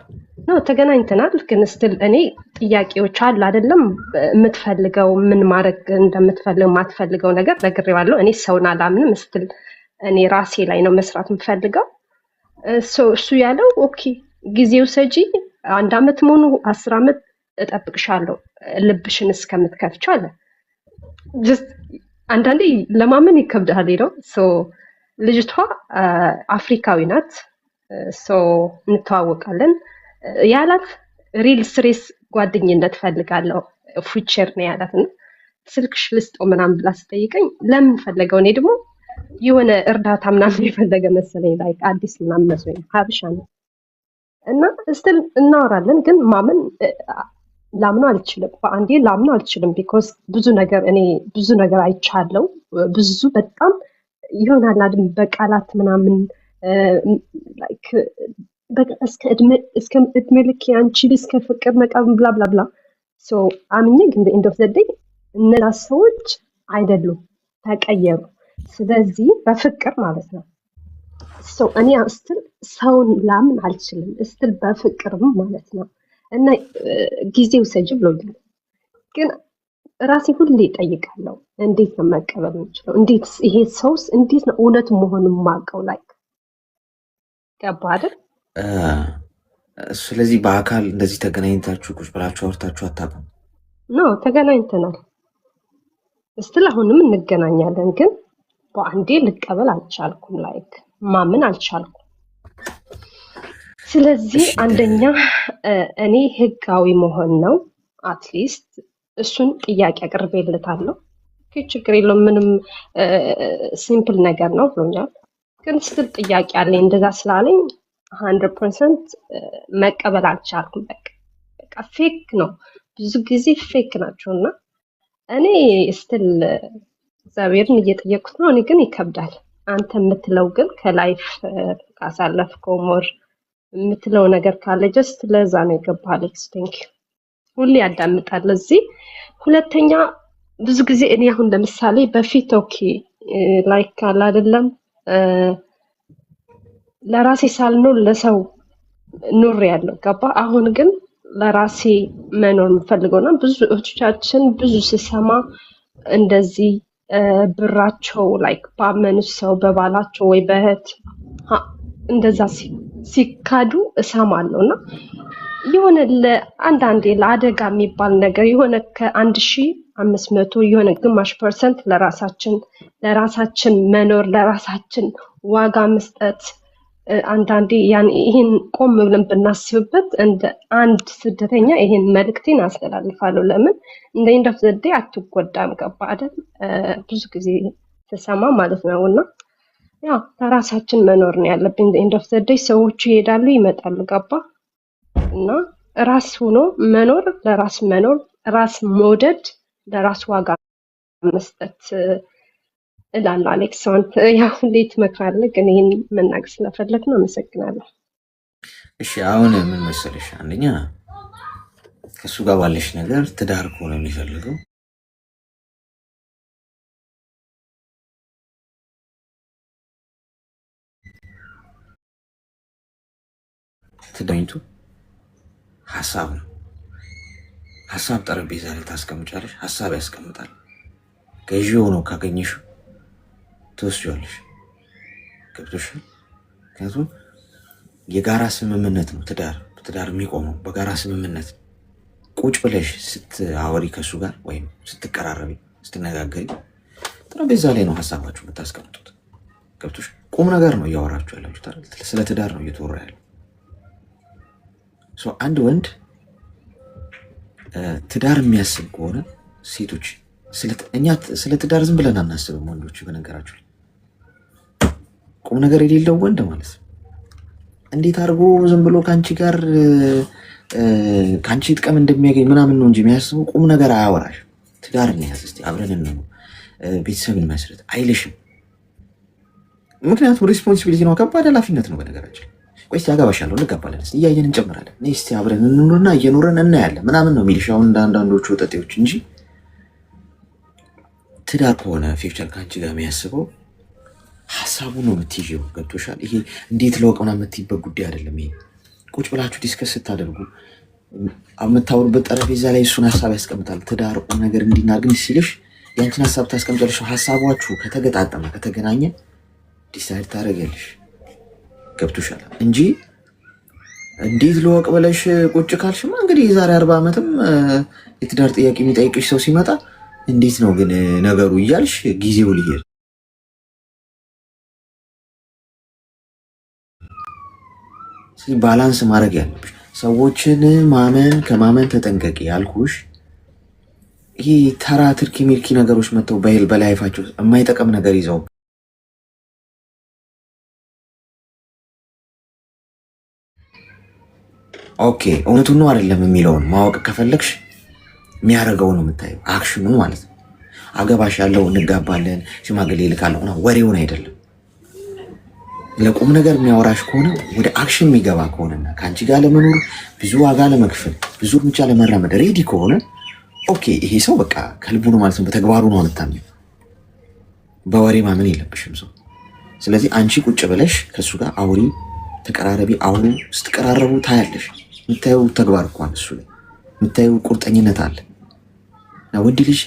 ነው ተገናኝተናል። ግን ስትል እኔ ጥያቄዎች አሉ አይደለም፣ የምትፈልገው ምን ማድረግ እንደምትፈልገው የማትፈልገው ነገር ነግሬዋለሁ። እኔ ሰውን አላምንም። ስትል እኔ ራሴ ላይ ነው መስራት የምፈልገው። እሱ ያለው ኦኬ ጊዜው ሰጂ 1 ዓመት መሆኑ 10 ዓመት እጠብቅሻለሁ ልብሽን እስከምትከፍቺው አለ። ጀስት አንዳንዴ ለማመን ይከብዳል ነው። ልጅቷ አፍሪካዊ ናት። እንተዋወቃለን ያላት ሪል ስሬስ ጓደኝነት ፈልጋለሁ ፊቸር ነው ያላት። እና ስልክሽ ልስጠው ምናምን ብላ ስጠይቀኝ ለምን ፈለገው? እኔ ደግሞ የሆነ እርዳታ ምናምን የፈለገ መሰለኝ ላይ አዲስ ምናምን መስሎኝ ሀበሻ ነው። እና ስትል እናወራለን፣ ግን ላምኖ አልችልም። በአንዴ ላምኖ አልችልም። ቢኮዝ ብዙ ነገር አይቻለው። ብዙ በጣም ይሆናል አይደል በቃላት ምናምን ላይክ እስከ እድሜ ልክ አንቺ እስከ ፍቅር መቃብር ብላ ብላ ብላ አምኜ ግን ኢንድ ኦፍ ዘ ዴይ እነዛ ሰዎች አይደሉም፣ ተቀየሩ። ስለዚህ በፍቅር ማለት ነው እኔ ስትል ሰውን ላምን አልችልም። ስትል በፍቅርም ማለት ነው። እና ጊዜው ሰጅ ብሎኛል። ግን ራሴ ሁሌ እጠይቃለሁ፣ እንዴት ነው መቀበል የምችለው? እንዴት ይሄ ሰውስ እንዴት ነው እውነት መሆኑን የማውቀው? ላይ ገባ አይደል? ስለዚህ በአካል እንደዚህ ተገናኝታችሁ ቁጭ ብላችሁ አውርታችሁ አታውቁም? ነው ተገናኝተናል። ስትል አሁንም እንገናኛለን፣ ግን በአንዴ ልቀበል አልቻልኩም። ላይክ ማመን አልቻልኩም። ስለዚህ አንደኛ እኔ ህጋዊ መሆን ነው። አትሊስት እሱን ጥያቄ አቅርቤለታለሁ። ችግር የለውም ምንም ሲምፕል ነገር ነው ብሎኛል። ግን ስትል ጥያቄ አለኝ። እንደዛ ስላለኝ 100% መቀበል አልቻልኩም። በቃ ፌክ ነው፣ ብዙ ጊዜ ፌክ ናቸውና እኔ ስትል እግዚአብሔርን እየጠየቁት ነው። እኔ ግን ይከብዳል። አንተ የምትለው ግን ከላይፍ ካሳለፍከው ሞር የምትለው ነገር ካለ ጀስት ለዛ ነው የገባህ አሌክስ። ቴንክ ዩ። ሁሌ ያዳምጣል እዚህ። ሁለተኛ ብዙ ጊዜ እኔ አሁን ለምሳሌ በፊት ኦኬ ላይክ አለ አይደለም ለራሴ ሳልኖር ለሰው ኑር ያለው ገባ። አሁን ግን ለራሴ መኖር የምፈልገውና ብዙ እህቶቻችን ብዙ ስሰማ እንደዚህ ብራቸው ላይክ ባመኑት ሰው በባላቸው ወይ በእህት እንደዛ ሲካዱ እሰማለሁ እና የሆነ ለአንዳንዴ ለአደጋ የሚባል ነገር የሆነ ከ1500 የሆነ ግማሽ ፐርሰንት ለራሳችን መኖር ለራሳችን ዋጋ መስጠት አንዳንዴ ያን ይሄን ቆም ብለን ብናስብበት እንደ አንድ ስደተኛ ይሄን መልእክቴን አስተላልፋለሁ። ለምን እንደ ኢንድ ኦፍ ዘ ዴይ አትጎዳም፣ ገባ አይደል? ብዙ ጊዜ ተሰማ ማለት ነው እና ያው ለራሳችን መኖር ነው ያለብን። ኢንድ ኦፍ ዘ ዴይ ሰዎቹ ይሄዳሉ ይመጣሉ፣ ገባ እና ራስ ሆኖ መኖር፣ ለራስ መኖር፣ ራስ መውደድ፣ ለራስ ዋጋ መስጠት እላለሁ። አሌክስ አንተ ያው እንዴት ትመክራለህ? ግን ይሄን መናገር ስለፈለግ ነው። አመሰግናለሁ። እሺ አሁን ምን መሰለሽ፣ አንደኛ ከሱ ጋር ባለሽ ነገር ትዳር ከሆነ የሚፈልገው ትዳኝቱ ሀሳብ ነው። ሀሳብ ጠረጴዛ ላይ ታስቀምጫለሽ፣ ሀሳብ ያስቀምጣል። ገዢ ሆኖ ካገኘሽው ትወስጂዋለሽ። ገብቶሻል? ምክንያቱም የጋራ ስምምነት ነው ትዳር የሚቆመው በጋራ ስምምነት። ቁጭ ብለሽ ስትአወሪ ከሱ ጋር ወይም ስትቀራረቢ ስትነጋገሪ ጠረጴዛ ላይ ነው ሀሳባችሁ የምታስቀምጡት። ገብቶሻል? ቁም ነገር ነው እያወራችሁ ያላችሁ፣ ስለ ትዳር ነው እየተወራ ያለው። አንድ ወንድ ትዳር የሚያስብ ከሆነ ሴቶች እኛ ስለ ትዳር ዝም ብለን አናስብም ወንዶች። በነገራችሁ ቁም ነገር የሌለው ወንድ ማለት ነው እንዴት አድርጎ ዝም ብሎ ከአንቺ ጋር ከአንቺ ጥቅም እንደሚያገኝ ምናምን ነው እንጂ የሚያስበው ቁም ነገር አያወራሽ። ትዳር እንያዝ እስኪ አብረን ነው ቤተሰብን መስረት አይልሽም። ምክንያቱም ሪስፖንሲቢሊቲ ነው፣ ከባድ ኃላፊነት ነው። በነገራችን ቆይ እስኪ አገባሻለሁ እንጋባለን፣ እስኪ እያየን እንጨምራለን፣ እኔ እስኪ አብረን እንኑርና እየኖረን እናያለን ምናምን ነው የሚልሽ አሁን እንደ አንዳንዶቹ ወጠጤዎች እንጂ ትዳር ከሆነ ፊውቸር ከአንቺ ጋር የሚያስበው ሀሳቡ ነው የምትይዥው። ገብቶሻል? ይሄ እንዴት ለወቅ ምናምን የምትይበት ጉዳይ አይደለም። ይሄ ቁጭ ብላችሁ ዲስከስ ስታደርጉ የምታወሩበት ጠረጴዛ ላይ እሱን ሀሳብ ያስቀምጣል። ትዳር ቁም ነገር እንዲናርግን ሲልሽ ያንቺን ሀሳብ ታስቀምጫለሽ። ሀሳባችሁ ከተገጣጠመ ከተገናኘ ዲሳይድ ታደርጊያለሽ። ገብቶሻል? እንጂ እንዴት ለወቅ ብለሽ ቁጭ ካልሽማ እንግዲህ የዛሬ 40 ዓመትም የትዳር ጥያቄ የሚጠይቅሽ ሰው ሲመጣ እንዴት ነው ግን ነገሩ እያልሽ ጊዜው ሊሄድ ባላንስ ማድረግ ያለብሽ። ሰዎችን ማመን ከማመን ተጠንቀቂ ያልኩሽ ይሄ ተራ ትርኪ ሚልኪ ነገሮች መጥተው በላይፋቸው የማይጠቅም ነገር ይዘው ኦኬ እውነቱን ነው አይደለም የሚለውን ማወቅ ከፈለግሽ የሚያደርገው ነው የምታየው፣ አክሽኑን ማለት ነው። አገባሽ ያለው እንጋባለን ሽማግሌ ልካለሁ እና ወሬውን አይደለም። ለቁም ነገር የሚያወራሽ ከሆነ ወደ አክሽን የሚገባ ከሆነና ከአንቺ ጋር ለመኖር ብዙ ዋጋ ለመክፈል ብዙ እርምጃ ለመራመድ ሬዲ ከሆነ ኦኬ ይሄ ሰው በቃ ከልቡ ነው ማለት ነው። በተግባሩ ነው የምታምኚው። በወሬ ማመን የለብሽም ሰው። ስለዚህ አንቺ ቁጭ ብለሽ ከእሱ ጋር አውሪ፣ ተቀራረቢ፣ አውሩ። ስትቀራረቡ ታያለሽ። የምታየው ተግባር እንኳን እሱ ላይ የምታየው ቁርጠኝነት አለ። ወንድ ልጅ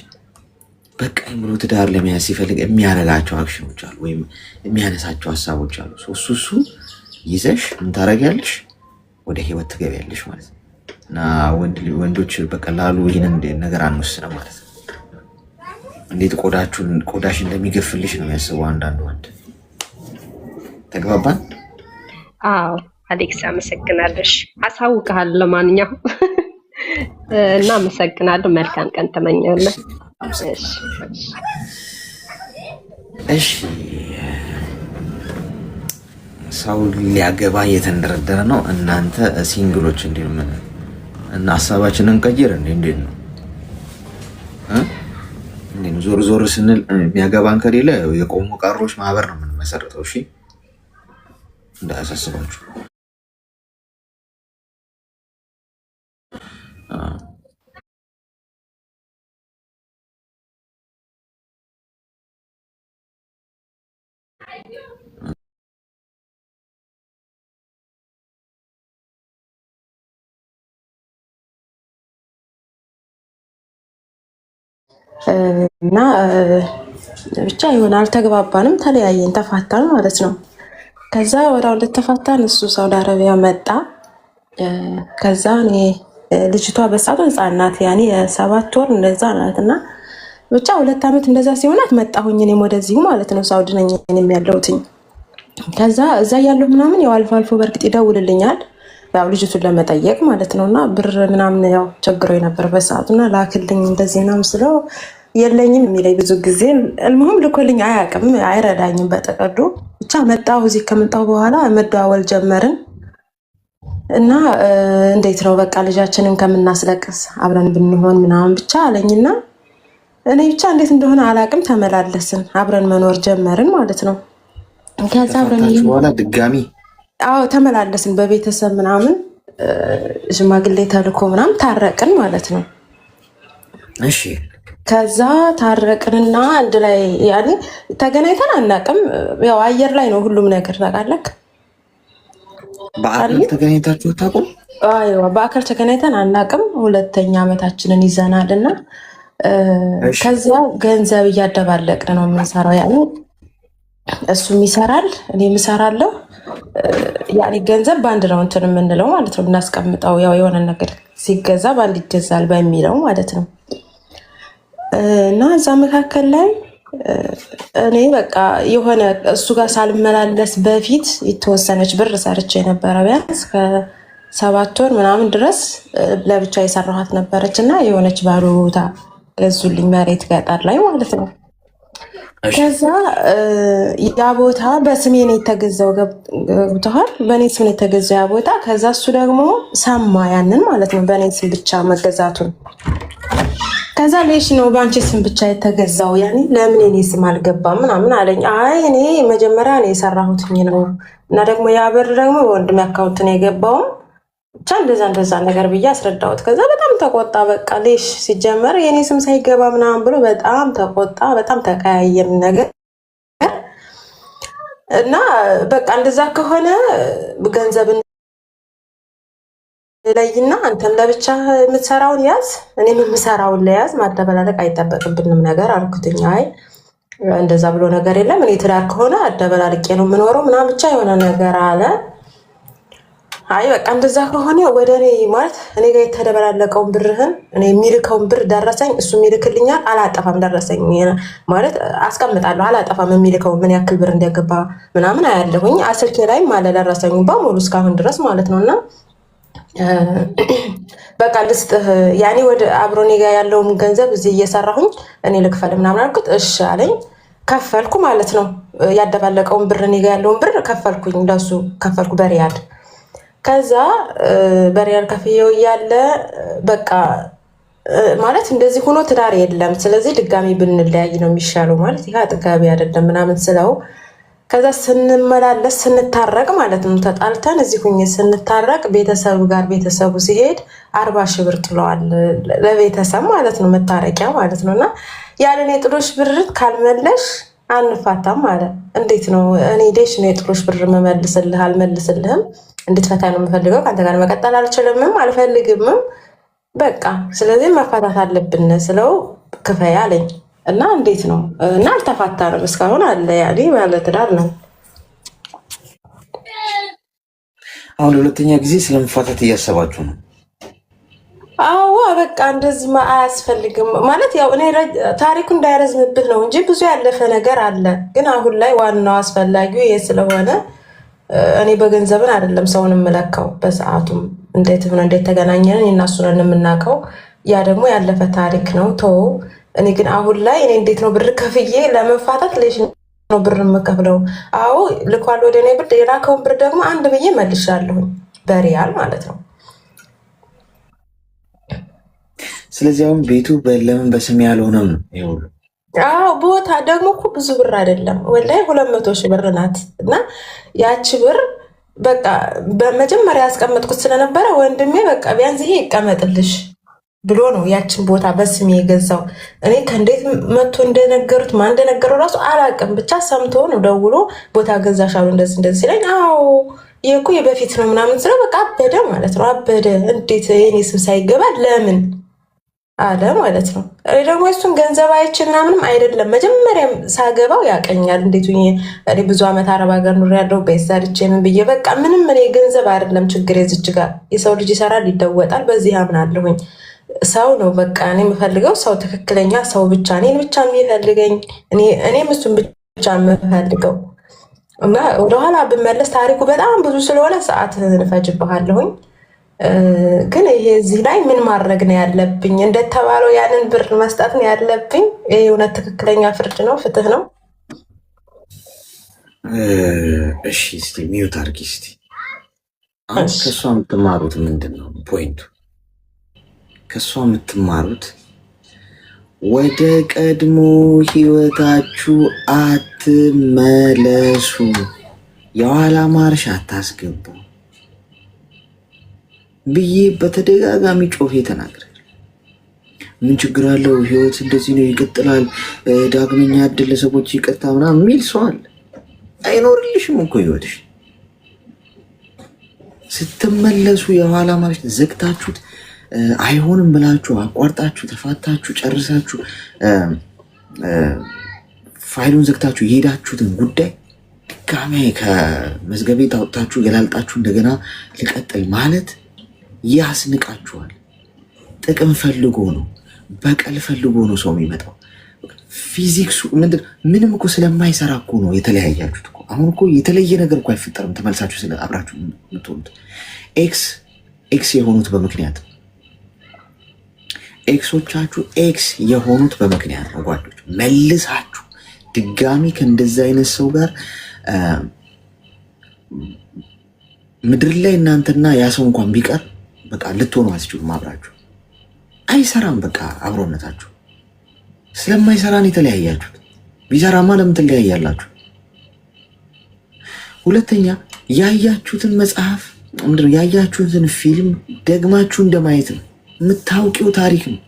በቃ ብሎ ትዳር ለመያዝ ሲፈልግ የሚያደርጋቸው አክሽኖች አሉ፣ ወይም የሚያነሳቸው ሀሳቦች አሉ። እሱ ይዘሽ ምን ታደርጊያለሽ? ወደ ህይወት ትገቢያለሽ ማለት ነው። እና ወንዶች በቀላሉ ይህንን ነገር አንወስንም ማለት ነው። እንዴት ቆዳሽ እንደሚገፍልሽ ነው የሚያስበው አንዳንድ ወንድ። ተግባባን? አዎ አሌክስ አመሰግናለሽ። አሳውቅሃለሁ ለማንኛውም እና አመሰግናለሁ። መልካም ቀን ተመኘሁልህ። እሺ ሰው ሊያገባ እየተንደረደረ ነው። እናንተ ሲንግሎች እንዴ እና ሀሳባችንን እንቀይር እንዴ? እንዴት ነው ዞር ዞር ስንል የሚያገባን ከሌለ የቆሙ ቀሮች ማህበር ነው የምንመሰርተው። እሺ እንዳያሳስባችሁ። እና ብቻ ይሆን አልተግባባንም፣ ተለያየን፣ ተፋታን ማለት ነው። ከዛ ወዲያው እንደተፋታን እሱ ሳውዲ አረቢያ መጣ። ከዛ እኔ ልጅቷ በሰዓቱ ህፃን ናት፣ ያኔ የ7 ወር እንደዛ ናት። እና ብቻ 2 ዓመት እንደዛ ሲሆናት መጣሁኝ እኔም ወደዚሁ ማለት ነው። ሳውዲ ነኝ እኔም ያለሁትኝ። ከዛ እዛ ያለሁ ምናምን ያው አልፎ አልፎ በእርግጥ ይደውልልኛል ያው ልጅቱን ለመጠየቅ ማለት ነው። እና ብር ምናምን ያው ቸግሮ የነበር በሰዓቱና ላክልኝ እንደዚህ ምናምን ስለው የለኝም የሚለኝ ብዙ ጊዜ እልሙህም ልኮልኝ አያውቅም፣ አይረዳኝም በጠቀዱ ብቻ መጣሁ። እዚህ ከመጣሁ በኋላ መደዋወል ጀመርን እና እንዴት ነው በቃ ልጃችንን ከምናስለቅስ አብረን ብንሆን ምናምን ብቻ አለኝና እኔ ብቻ እንዴት እንደሆነ አላውቅም ተመላለስን፣ አብረን መኖር ጀመርን ማለት ነው። ከዛ አብረን በኋላ ድጋሚ ተመላለስን በቤተሰብ ምናምን ሽማግሌ ተልኮ ምናምን ታረቅን ማለት ነው። እሺ ከዛ ታረቅንና አንድ ላይ ያኔ ተገናኝተን አናውቅም። ያው አየር ላይ ነው ሁሉም ነገር ታውቃለህ። በአካል ተገናኝታችሁ አታውቁም? አይዋ በአካል ተገናኝተን አናውቅም። 2ኛ ዓመታችንን ይዘናል እና ከዛ ገንዘብ እያደባለቅን ነው የምንሰራው። ያኔ እሱም ይሰራል እኔም እሰራለሁ። ያኔ ገንዘብ በአንድ ነው እንትን የምንለው ማለት ነው እናስቀምጠው። ያው የሆነ ነገር ሲገዛ በአንድ ይገዛል በሚለው ማለት ነው። እና እዛ መካከል ላይ እኔ በቃ የሆነ እሱ ጋር ሳልመላለስ በፊት የተወሰነች ብር ሰርቼ ነበረ። ቢያንስ ከ7 ወር ምናምን ድረስ ለብቻ የሰራኋት ነበረች እና የሆነች ባዶ ቦታ ገዙልኝ፣ መሬት ገጠር ላይ ማለት ነው። ከዛ ያ ቦታ በስሜ ነው የተገዛው፣ ገብቶሃል? በእኔ ስም ነው የተገዛው ያ ቦታ። ከዛ እሱ ደግሞ ሰማ ያንን ማለት ነው በእኔ ስም ብቻ መገዛቱን። ከዛ ሌሽ ነው በአንቺ ስም ብቻ የተገዛው ያኔ ለምን እኔ ስም አልገባም ምናምን አለኝ። አይ እኔ መጀመሪያ ነው የሰራሁትኝ ነው እና ደግሞ ያ ብር ደግሞ በወንድሜ አካውንት ነው የገባው ብቻ እንደዛ ነገር ብዬ አስረዳሁት። ከዛ በጣም ተቆጣ። በቃ ሌሽ ሲጀመር የኔ ስም ሳይገባ ምናምን ብሎ በጣም ተቆጣ። በጣም ተቀያየም ነገር እና በቃ እንደዛ ከሆነ ገንዘብን ለይና አንተም ለብቻ የምትሰራውን ያዝ፣ እኔም የምሰራውን ለያዝ፣ ማደበላለቅ አይጠበቅብንም ነገር አልኩትኝ። አይ እንደዛ ብሎ ነገር የለም እኔ ትዳር ከሆነ አደበላልቄ ነው የምኖረው ምናምን ብቻ የሆነ ነገር አለ። አይ በቃ እንደዛ ከሆነ ወደ እኔ ማለት እኔ ጋር የተደበላለቀውን ብርህን እኔ የሚልከውን ብር ደረሰኝ እሱ የሚልክልኛል፣ አላጠፋም። ደረሰኝ ማለት አስቀምጣለሁ፣ አላጠፋም። የሚልከው ምን ያክል ብር እንዲያገባ ምናምን አያለሁኝ። ስልኬ ላይም አለ ደረሰኝ በሙሉ እስካሁን ድረስ ማለት ነው። እና በቃ ልስጥህ ያኔ ወደ አብሮኔ ጋር ያለውን ገንዘብ እዚህ እየሰራሁኝ እኔ ልክፈል ምናምን አልኩት። እሺ አለኝ። ከፈልኩ ማለት ነው። ያደባለቀውን ብር እኔ ጋር ያለውን ብር ከፈልኩኝ፣ ለሱ ከፈልኩ በሪያድ። ከዛ በሪያድ ከፍዬው እያለ በቃ ማለት እንደዚህ ሆኖ ትዳር የለም፣ ስለዚህ ድጋሚ ብንለያይ ነው የሚሻለው ማለት ይሄ አጥጋቢ አይደለም ምናምን ስለው ከዛ ስንመላለስ ስንታረቅ ማለት ነው ተጣልተን እዚህ ሁኜ ስንታረቅ ቤተሰቡ ሲሄድ 40 ሺህ ብር ጥለዋል ለቤተሰብ ማለት ነው መታረቂያ ማለት ነው። እና ያለን የጥሎሽ ብር ካልመለሽ አንፋታም አለ። እንዴት ነው እኔ ዴሽ ነው የጥሎሽ ብር መመልስልህ አልመልስልህም፣ እንድትፈታ ነው የምፈልገው፣ ከአንተ ጋር መቀጠል አልችልምም አልፈልግምም፣ በቃ ስለዚህ መፋታት አለብን ስለው ክፈያ አለኝ። እና እንዴት ነው እና አልተፋታንም እስካሁን አለ። ያኔ ባለትዳር ነው። አሁን ለሁለተኛ ጊዜ ስለመፋታት እያሰባችሁ ነው? አዎ በቃ እንደዚህ አያስፈልግም ማለት ያው እኔ ታሪኩ እንዳይረዝምብን ነው እንጂ ብዙ ያለፈ ነገር አለ። ግን አሁን ላይ ዋናው አስፈላጊው ይሄ ስለሆነ እኔ በገንዘብን አይደለም ሰውን የምለካው፣ በሰዓቱም እንዴት ተገናኘን እና እሱ ነን የምናውቀው። ያ ደግሞ ያለፈ ታሪክ ነው ተው። እኔ ግን አሁን ላይ እኔ እንዴት ነው ብር ከፍዬ ለመፋታት ልጅ ነው ብር የምከፍለው? አዎ ልኳል ወደ እኔ ብር፣ የላከውን ብር ደግሞ አንድ ብዬ መልሻለሁ በሪያል ማለት ነው። ስለዚህ አሁን ቤቱ ለምን በስሜ ያልሆነም ነው ይሁሉ? አዎ ቦታ ደግሞ እኮ ብዙ ብር አይደለም ወላሂ 200 ሺህ ብር ናት። እና ያቺ ብር በቃ በመጀመሪያ ያስቀመጥኩት ስለነበረ ወንድሜ በቃ ቢያንስ ይሄ ይቀመጥልሽ ብሎ ነው ያችን ቦታ በስሜ የገዛው። እኔ ከእንዴት መጥቶ እንደነገሩት ማን እንደነገረው ራሱ አላውቅም። ብቻ ሰምቶ ነው ደውሎ ቦታ ገዛሻሉ እንደዚህ ሲለኝ፣ አዎ ይሄ እኮ የበፊት ነው ምናምን ስለው በቃ አበደ ማለት ነው። አበደ። እንዴት የኔ ስም ሳይገባ ለምን አለ ማለት ነው። ደግሞ እሱን ገንዘብ አይቼ ምናምንም አይደለም። መጀመሪያም ሳገባው ያቀኛል እንዴት እኔ ብዙ ዓመት አረብ ሀገር ኑር ያለው ቤተሰርቼ ምን ብዬ በቃ ምንም እኔ ገንዘብ አይደለም ችግር የዝች ጋር የሰው ልጅ ይሰራል ይለወጣል። በዚህ አምናለሁኝ። ሰው ነው በቃ እኔ የምፈልገው ሰው ትክክለኛ ሰው ብቻ እኔን ብቻ የሚፈልገኝ እኔም እሱን ብቻ የምፈልገው እና ወደኋላ ብመለስ ታሪኩ በጣም ብዙ ስለሆነ ሰዓት እንፈጅብሃለሁኝ። ግን ይሄ እዚህ ላይ ምን ማድረግ ነው ያለብኝ? እንደተባለው ያንን ብር መስጠት ነው ያለብኝ? ይሄ እውነት ትክክለኛ ፍርድ ነው? ፍትህ ነው? እሺ እስቲ ሚዩት አድርጊ እስቲ። አሁን ከእሷ የምትማሩት ምንድን ነው ፖይንቱ? ከእሷ የምትማሩት ወደ ቀድሞ ህይወታችሁ አትመለሱ፣ የኋላ ማርሽ አታስገቡ ብዬ በተደጋጋሚ ጮፌ ተናግሬ፣ ምን ችግር አለው ህይወት እንደዚህ ነው ይቀጥላል፣ ዳግመኛ እድል ለሰዎች ይቅርታ ምናምን የሚል ሰው አለ። አይኖርልሽም እኮ ህይወትሽ። ስትመለሱ የኋላ ማርሽ ዘግታችሁት አይሆንም ብላችሁ አቋርጣችሁ ተፋታችሁ ጨርሳችሁ ፋይሉን ዘግታችሁ የሄዳችሁትን ጉዳይ ድጋሜ ከመዝገቤ ታወጣችሁ ገላልጣችሁ እንደገና ልቀጥል ማለት ያስንቃችኋል። ጥቅም ፈልጎ ነው፣ በቀል ፈልጎ ነው ሰው የሚመጣው። ፊዚክሱ ምንም እኮ ስለማይሰራ እኮ ነው የተለያያችሁት እኮ። አሁን እኮ የተለየ ነገር እኮ አይፈጠርም። ተመልሳችሁ ስለ አብራችሁ የምትሆኑት ኤክስ የሆኑት በምክንያት ኤክሶቻችሁ ኤክስ የሆኑት በምክንያት ነው ጓዶች። መልሳችሁ ድጋሚ ከእንደዚህ አይነት ሰው ጋር ምድር ላይ እናንተና ያ ሰው እንኳን ቢቀር በቃ ልትሆኑ አትችሉም። አብራችሁ አይሰራም። በቃ አብሮነታችሁ ስለማይሰራን የተለያያችሁት። ቢሰራማ ለምን ትለያያላችሁ? ሁለተኛ ያያችሁትን መጽሐፍ ምንድነው ያያችሁትን ፊልም ደግማችሁ እንደማየት ነው። የምታውቂው ታሪክ ነው።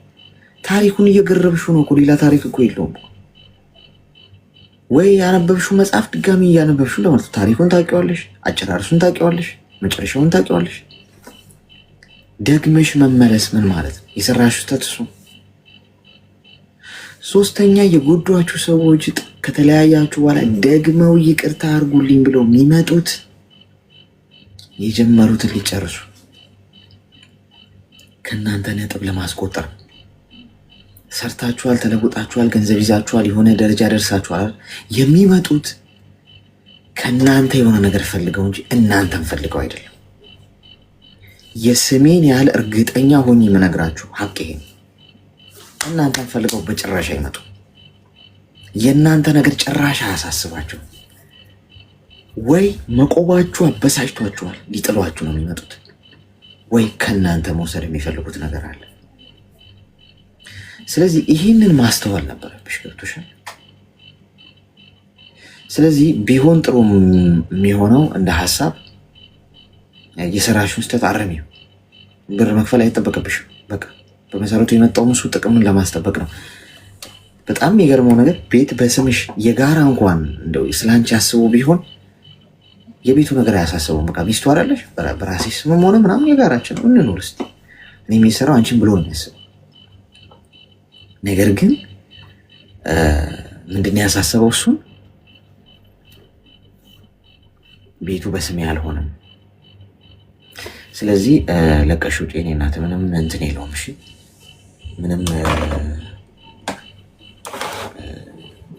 ታሪኩን እየገረብሽው ነው እኮ። ሌላ ታሪክ እኮ የለውም። ወይ ያነበብሽው መጽሐፍ ድጋሚ እያነበብሽው ለማለት ታሪኩን ታውቂዋለሽ፣ አጨራርሱን ታውቂዋለሽ፣ መጨረሻውን ታውቂዋለሽ። ደግመሽ መመለስ ምን ማለት ነው? የሰራሽው ተትሱ። ሶስተኛ የጎዷችሁ ሰዎች ከተለያያችሁ በኋላ ደግመው ይቅርታ አድርጉልኝ ብለው የሚመጡት የጀመሩትን ሊጨርሱ ከእናንተ ነጥብ ለማስቆጠር ሰርታችኋል፣ ተለውጣችኋል፣ ገንዘብ ይዛችኋል፣ የሆነ ደረጃ ደርሳችኋል። የሚመጡት ከእናንተ የሆነ ነገር ፈልገው እንጂ እናንተን ፈልገው አይደለም። የስሜን ያህል እርግጠኛ ሆኜ የምነግራችሁ ሀቅ ይሄ ነው። እናንተን ፈልገው በጭራሽ አይመጡ። የእናንተ ነገር ጭራሽ አያሳስባቸው። ወይ መቆባችሁ አበሳጭቷችኋል ሊጥሏችሁ ነው የሚመጡት፣ ወይ ከእናንተ መውሰድ የሚፈልጉት ነገር አለ። ስለዚህ ይህንን ማስተዋል ነበረብሽ። ገብቶሻል? ስለዚህ ቢሆን ጥሩ የሚሆነው እንደ ሀሳብ የሰራሽውን ስህተት አረሚው። ብር መክፈል አይጠበቅብሽም። በቃ በመሰረቱ የመጣው እሱ ጥቅምን ለማስጠበቅ ነው። በጣም የሚገርመው ነገር ቤት በስምሽ የጋራ እንኳን እንደው ስላንቺ አስቡ ቢሆን የቤቱ ነገር አያሳስበውም። በቃ ሚስቱ አይደለሽ፣ በራሴ ስምም ሆነ ምናምን የጋራችን ነው እንኖር እስኪ እኔ የሚሰራው አንቺን ብሎ ነው የሚያስበው። ነገር ግን ምንድን ነው ያሳሰበው? እሱን ቤቱ በስሜ አልሆነም። ስለዚህ ለቀሽ ውጪ። የእኔ እናት ምንም እንትን የለውም። እሺ ምንም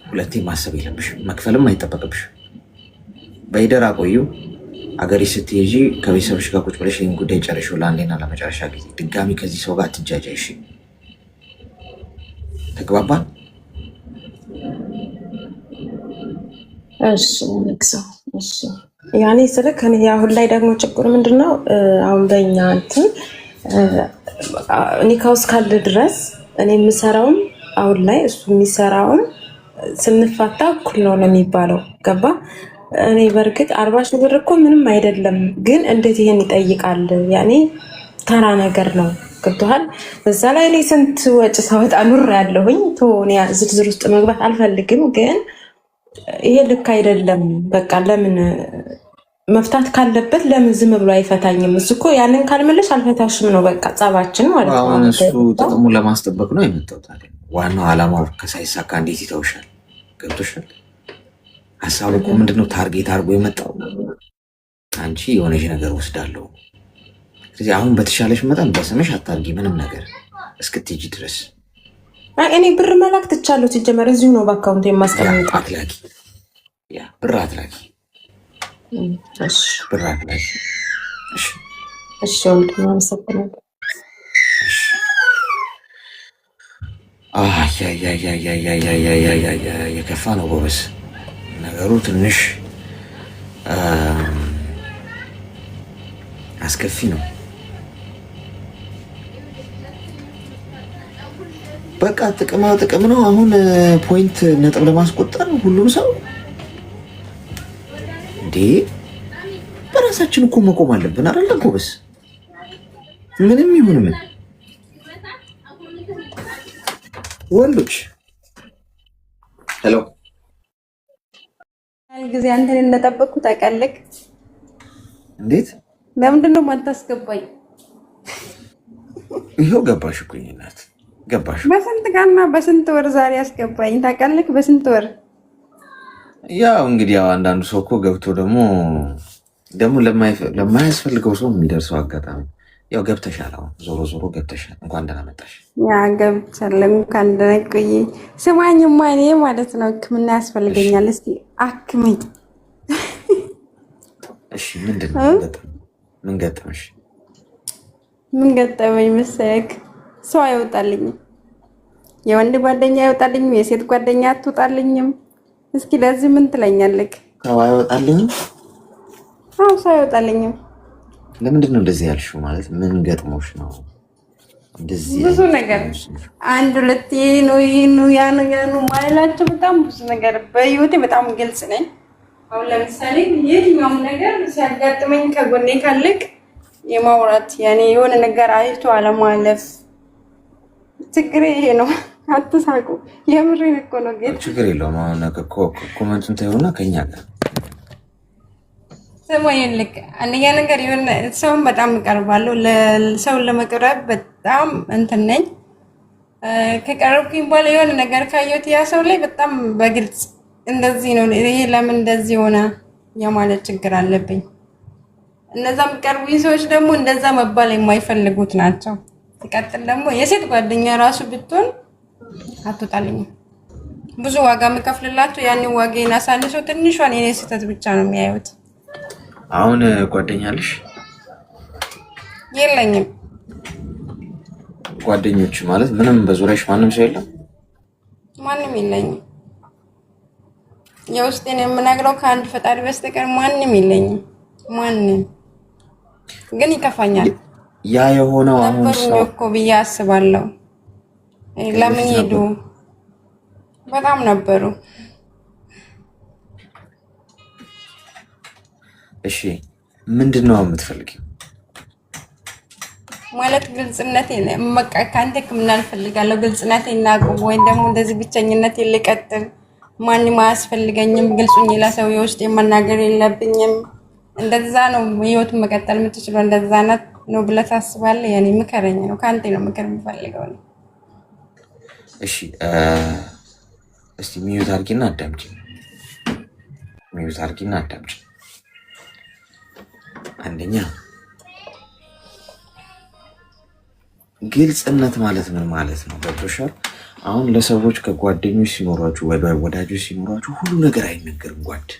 ሁለቴ ማሰብ የለብሽ፣ መክፈልም አይጠበቅብሽ። በይደር አቆዩ። አገሬ ስትሄጂ ከቤተሰብሽ ጋር ቁጭ ብለሽ ይህን ጉዳይ ጨርሽው ለአንዴና ለመጨረሻ ጊዜ። ድጋሚ ከዚህ ሰው ጋር አትጃጃይ። እሺ ተግባባን? እሺ ንግሰው። እሺ ያኔ ስልክ እኔ አሁን ላይ ደግሞ ችግሩ ምንድነው? አሁን በእኛ እንትን እኔ ካውስ ካለ ድረስ እኔ የምሰራውም አሁን ላይ እሱ የሚሰራውም ስንፋታ እኩል ነው የሚባለው። ገባ? እኔ በእርግጥ 40 ሺህ ብር እኮ ምንም አይደለም፣ ግን እንዴት ይሄን ይጠይቃል? ያኔ ተራ ነገር ነው። ገብቶሃል? በዛ ላይ እኔ ስንት ወጪ ሳወጣ ኑር ያለሁኝ ቶኔ ዝርዝር ውስጥ መግባት አልፈልግም፣ ግን ይሄ ልክ አይደለም። በቃ ለምን መፍታት ካለበት ለምን ዝም ብሎ አይፈታኝም? እሱ እኮ ያንን ካልመለሽ አልፈታሽም ነው በቃ ጸባችን ማለት ነው። አሁን እሱ ጥቅሙ ለማስጠበቅ ነው የመጣው። ታዲያ ዋናው ዓላማው ከሳይሳካ እንዴት ይተውሻል? ገብቶሻል? ሀሳቡ እኮ ምንድነው? ታርጌት አድርጎ የመጣው አንቺ የሆነች ነገር ወስዳለሁ። ስለዚህ አሁን በተሻለሽ መጠን በስምሽ አታርጊ ምንም ነገር እስክትሄጂ ድረስ። እኔ ብር መላክ ትቻለሁ። ሲጀመር እዚሁ ነው በአካውንት የማስቀምጥ። አትላኪ፣ ያ ብር አትላኪ፣ ብር አትላኪ። እሺ ወንድም አመሰግናለሁ። የከፋ ነው ጎበዝ ነገሩ ትንሽ አስከፊ ነው። በቃ ጥቅማ ጥቅም ነው። አሁን ፖይንት ነጥብ ለማስቆጠር ሁሉም ሰው እንዴ በራሳችን እኮ መቆም አለብን አይደል ጎበዝ? ምንም ይሁን ምን ወንዶች ሄሎ ጊዜ አንተን እንደጠበቅኩ ታውቃለህ። እንዴት? ለምንድን ነው የማታስገባኝ? ይኸው ገባሽ እኮ እናት ገባሽ። በስንት ቀንና በስንት ወር ዛሬ አስገባኝ ታውቃለህ? በስንት ወር። ያው እንግዲህ ያው አንዳንዱ ሰው እኮ ገብቶ ደግሞ ለማያስፈልገው ሰው የሚደርሰው አጋጣሚ ያው ገብተሻል። አሁን ዞሮ ዞሮ ገብተሻል። እንኳን ደህና መጣሽ። ያ ገብቻለሁ። እንኳን ደህና ቆይ። ስማኝማ እኔ ማለት ነው ሕክምና ያስፈልገኛል። እስኪ አክመኝ። እሺ ምንድን ነው ምን ገጠመሽ? ምን ገጠመኝ መሰለክ? ሰው አይወጣልኝም። የወንድ ጓደኛ አይወጣልኝም። የሴት ጓደኛ አትወጣልኝም። እስኪ ለዚህ ምን ትለኛለህ? ሰው አይወጣልኝም? አዎ ሰው አይወጣልኝም። ለምንድን ነው እንደዚህ ያልሽው? ማለት ምን ገጥሞሽ ነው እንደዚህ? ብዙ ነገር አንድ ሁለት ያ ነገር ነው ማለላቸው። በጣም ብዙ ነገር በህይወቴ በጣም ግልጽ ነኝ። አሁን ለምሳሌ የትኛውም ነገር ሲያጋጥመኝ ከጎኔ ካለቅ የማውራት ያኔ የሆነ ነገር አይቶ አለማለፍ ችግር ይሄ ነው። አትሳቁ፣ የምሬን እኮ ነው። ጌታ ችግር የለውም። አሁን ኮመንቱን ተይውና ከኛ ጋር ሰማየልክ አንደኛ ነገር የሆነ ሰውን በጣም እቀርባለሁ። ለሰውን ለመቅረብ በጣም እንትን ነኝ። ከቀረብኩኝ በኋላ የሆነ ነገር ካየሁት ያ ሰው ላይ በጣም በግልጽ እንደዚህ ነው ይሄ ለምን እንደዚህ ሆነ የማለት ችግር አለብኝ። እነዛ የሚቀርቡኝ ሰዎች ደግሞ እንደዛ መባል የማይፈልጉት ናቸው። ሲቀጥል ደግሞ የሴት ጓደኛ ራሱ ብትሆን አትወጣልኝም። ብዙ ዋጋ የምከፍልላቸው ያንን ዋጋዬን አሳንሰው ትንሿን የኔ ስህተት ብቻ ነው የሚያዩት። አሁን ጓደኛ አለሽ? የለኝም። ጓደኞች ማለት ምንም በዙሪያሽ ማንም ሰው የለም? ማንም የለኝም። የውስጤን የምነግረው ከአንድ ፈጣሪ በስተቀር ማንም የለኝም። ማንም ግን ይከፋኛል። ያ የሆነው አሁን ሰው እኮ ብዬ አስባለሁ። ለምን ሄዱ? በጣም ነበሩ። እሺ ምንድን ነው የምትፈልጊው? ማለት ግልጽነት በቃ ከአንተ ሕክምና እፈልጋለሁ። ግልጽነት እናቁም ወይ ደግሞ እንደዚህ ብቸኝነት ልቀጥል። ማንም አያስፈልገኝም። ግልጹኝ ለሰው የውስጥ መናገር የለብኝም። እንደዛ ነው ህይወቱን መቀጠል የምትችለው። እንደዛ ነው ብለህ ታስባለህ? ያኔ ምከረኝ ነው ከአንተ ነው ምክር የምፈልገው ነው። እሺ እስቲ ሚዩት አድርጊና አዳምጪ። ሚዩት አድርጊና አዳምጪ። አንደኛ ግልጽነት ማለት ምን ማለት ነው? ገብቶሻል? አሁን ለሰዎች ከጓደኞች ሲኖራችሁ ወዳጆች ሲኖራችሁ ሁሉ ነገር አይነገርም። ጓድ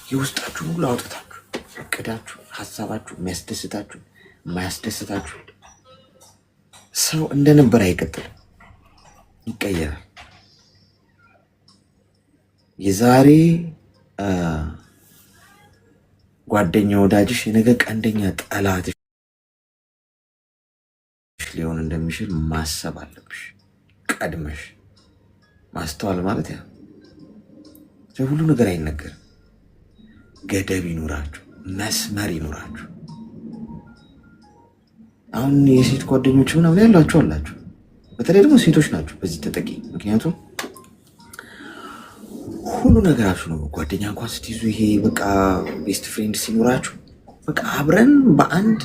የውስጣችሁን ሁሉ አውጥታችሁ እቅዳችሁ፣ ሀሳባችሁ፣ የሚያስደስታችሁ፣ የማያስደስታችሁ ሰው እንደነበር አይቀጥልም፣ ይቀየራል። የዛሬ ጓደኛ ወዳጅሽ የነገ ቀንደኛ ጠላትሽ ሊሆን እንደሚችል ማሰብ አለብሽ። ቀድመሽ ማስተዋል ማለት ያ ሁሉ ነገር አይነገርም። ገደብ ይኖራችሁ፣ መስመር ይኖራችሁ። አሁን የሴት ጓደኞች ምናምን ያላችሁ አላችሁ። በተለይ ደግሞ ሴቶች ናችሁ በዚህ ተጠቂ። ምክንያቱም ሁሉ ነገራችሁ ነው። ጓደኛ እንኳን ስትይዙ ይሄ በቃ ቤስት ፍሬንድ ሲኖራችሁ በቃ አብረን በአንድ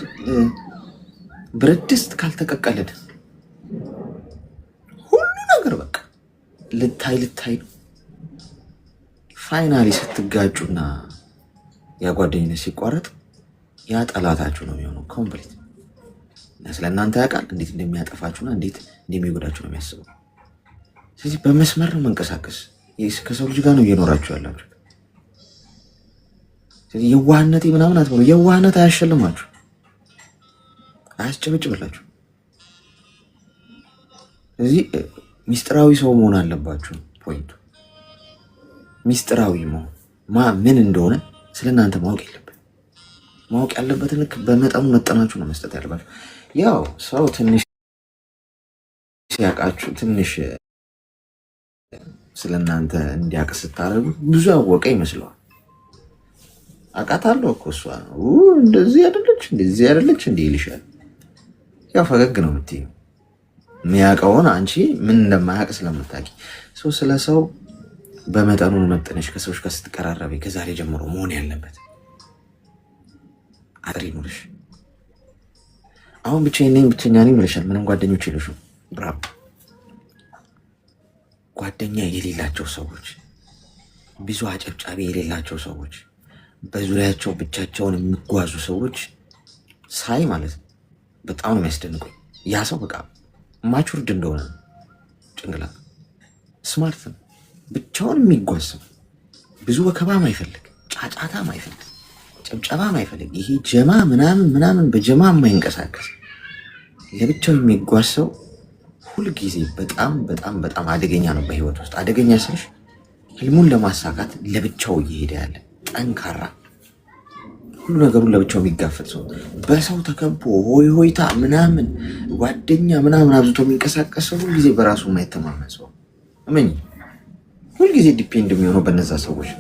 ብረት ድስት ካልተቀቀልን ሁሉ ነገር በቃ ልታይ ነው። ፋይናሊ ስትጋጩና ያ ጓደኝነት ሲቋረጥ ያ ጠላታችሁ ነው የሚሆነው ኮምፕሊት። ስለ እናንተ ያውቃል፣ እንዴት እንደሚያጠፋችሁና እንዴት እንደሚጎዳችሁ ነው የሚያስበው። ስለዚህ በመስመር ነው መንቀሳቀስ። ከሰው ልጅ ጋር ነው እየኖራችሁ ያላችሁ። ስለዚህ የዋህነቴ ምናምን አትበሉ። የዋህነት አያሸልማችሁ፣ አያስጨበጭብላችሁ። ስለዚህ ሚስጥራዊ ሰው መሆን አለባችሁ። ፖይንቱ ሚስጥራዊ መሆን ምን እንደሆነ ስለ እናንተ ማወቅ የለበት። ማወቅ ያለበትን ልክ በመጠኑ መጠናችሁ ነው መስጠት ያለባችሁ። ያው ሰው ትንሽ ሲያውቃችሁ ትንሽ ስለ እናንተ እንዲያውቅ ስታደርጉ ብዙ ያወቀ ይመስለዋል። አውቃታለሁ እኮ እሷ እንደዚህ አይደለች እንዲህ ይልሻል። ያው ፈገግ ነው የምትይው የሚያውቀውን አንቺ ምን እንደማያውቅ ስለምታውቂ። ሰው ስለ ሰው በመጠኑ መጠነሽ ከሰዎች ጋር ስትቀራረቢ ከዛሬ ጀምሮ መሆን ያለበት አጥሪ ኑርሽ። አሁን ብቻዬን ነኝ ብለሻል። ምንም ጓደኞች የሉሽም። ብራቮ። ጓደኛ የሌላቸው ሰዎች፣ ብዙ አጨብጫቢ የሌላቸው ሰዎች፣ በዙሪያቸው ብቻቸውን የሚጓዙ ሰዎች ሳይ ማለት ነው በጣም ነው የሚያስደንቁኝ። ያ ሰው በቃ ማቹርድ እንደሆነ ጭንቅላት ስማርት ነው። ብቻውን የሚጓዝ ነው። ብዙ ወከባ ማይፈልግ፣ ጫጫታ ማይፈልግ፣ ጨብጨባ ማይፈልግ፣ ይሄ ጀማ ምናምን በጀማ የማይንቀሳቀስ ለብቻው የሚጓዝ ሰው ሁልጊዜ በጣም አደገኛ ነው። በህይወት ውስጥ አደገኛ ስልሽ ህልሙን ለማሳካት ለብቻው እየሄደ ያለ ጠንካራ፣ ሁሉ ነገሩን ለብቻው የሚጋፈጥ ሰው፣ በሰው ተከቦ ሆይታ ምናምን ጓደኛ ምናምን አብዝቶ የሚንቀሳቀስ ሰው ሁልጊዜ በራሱ የማይተማመን ሰው እመኝ፣ ሁልጊዜ ዲፔንድ የሚሆነው በነዛ ሰዎች።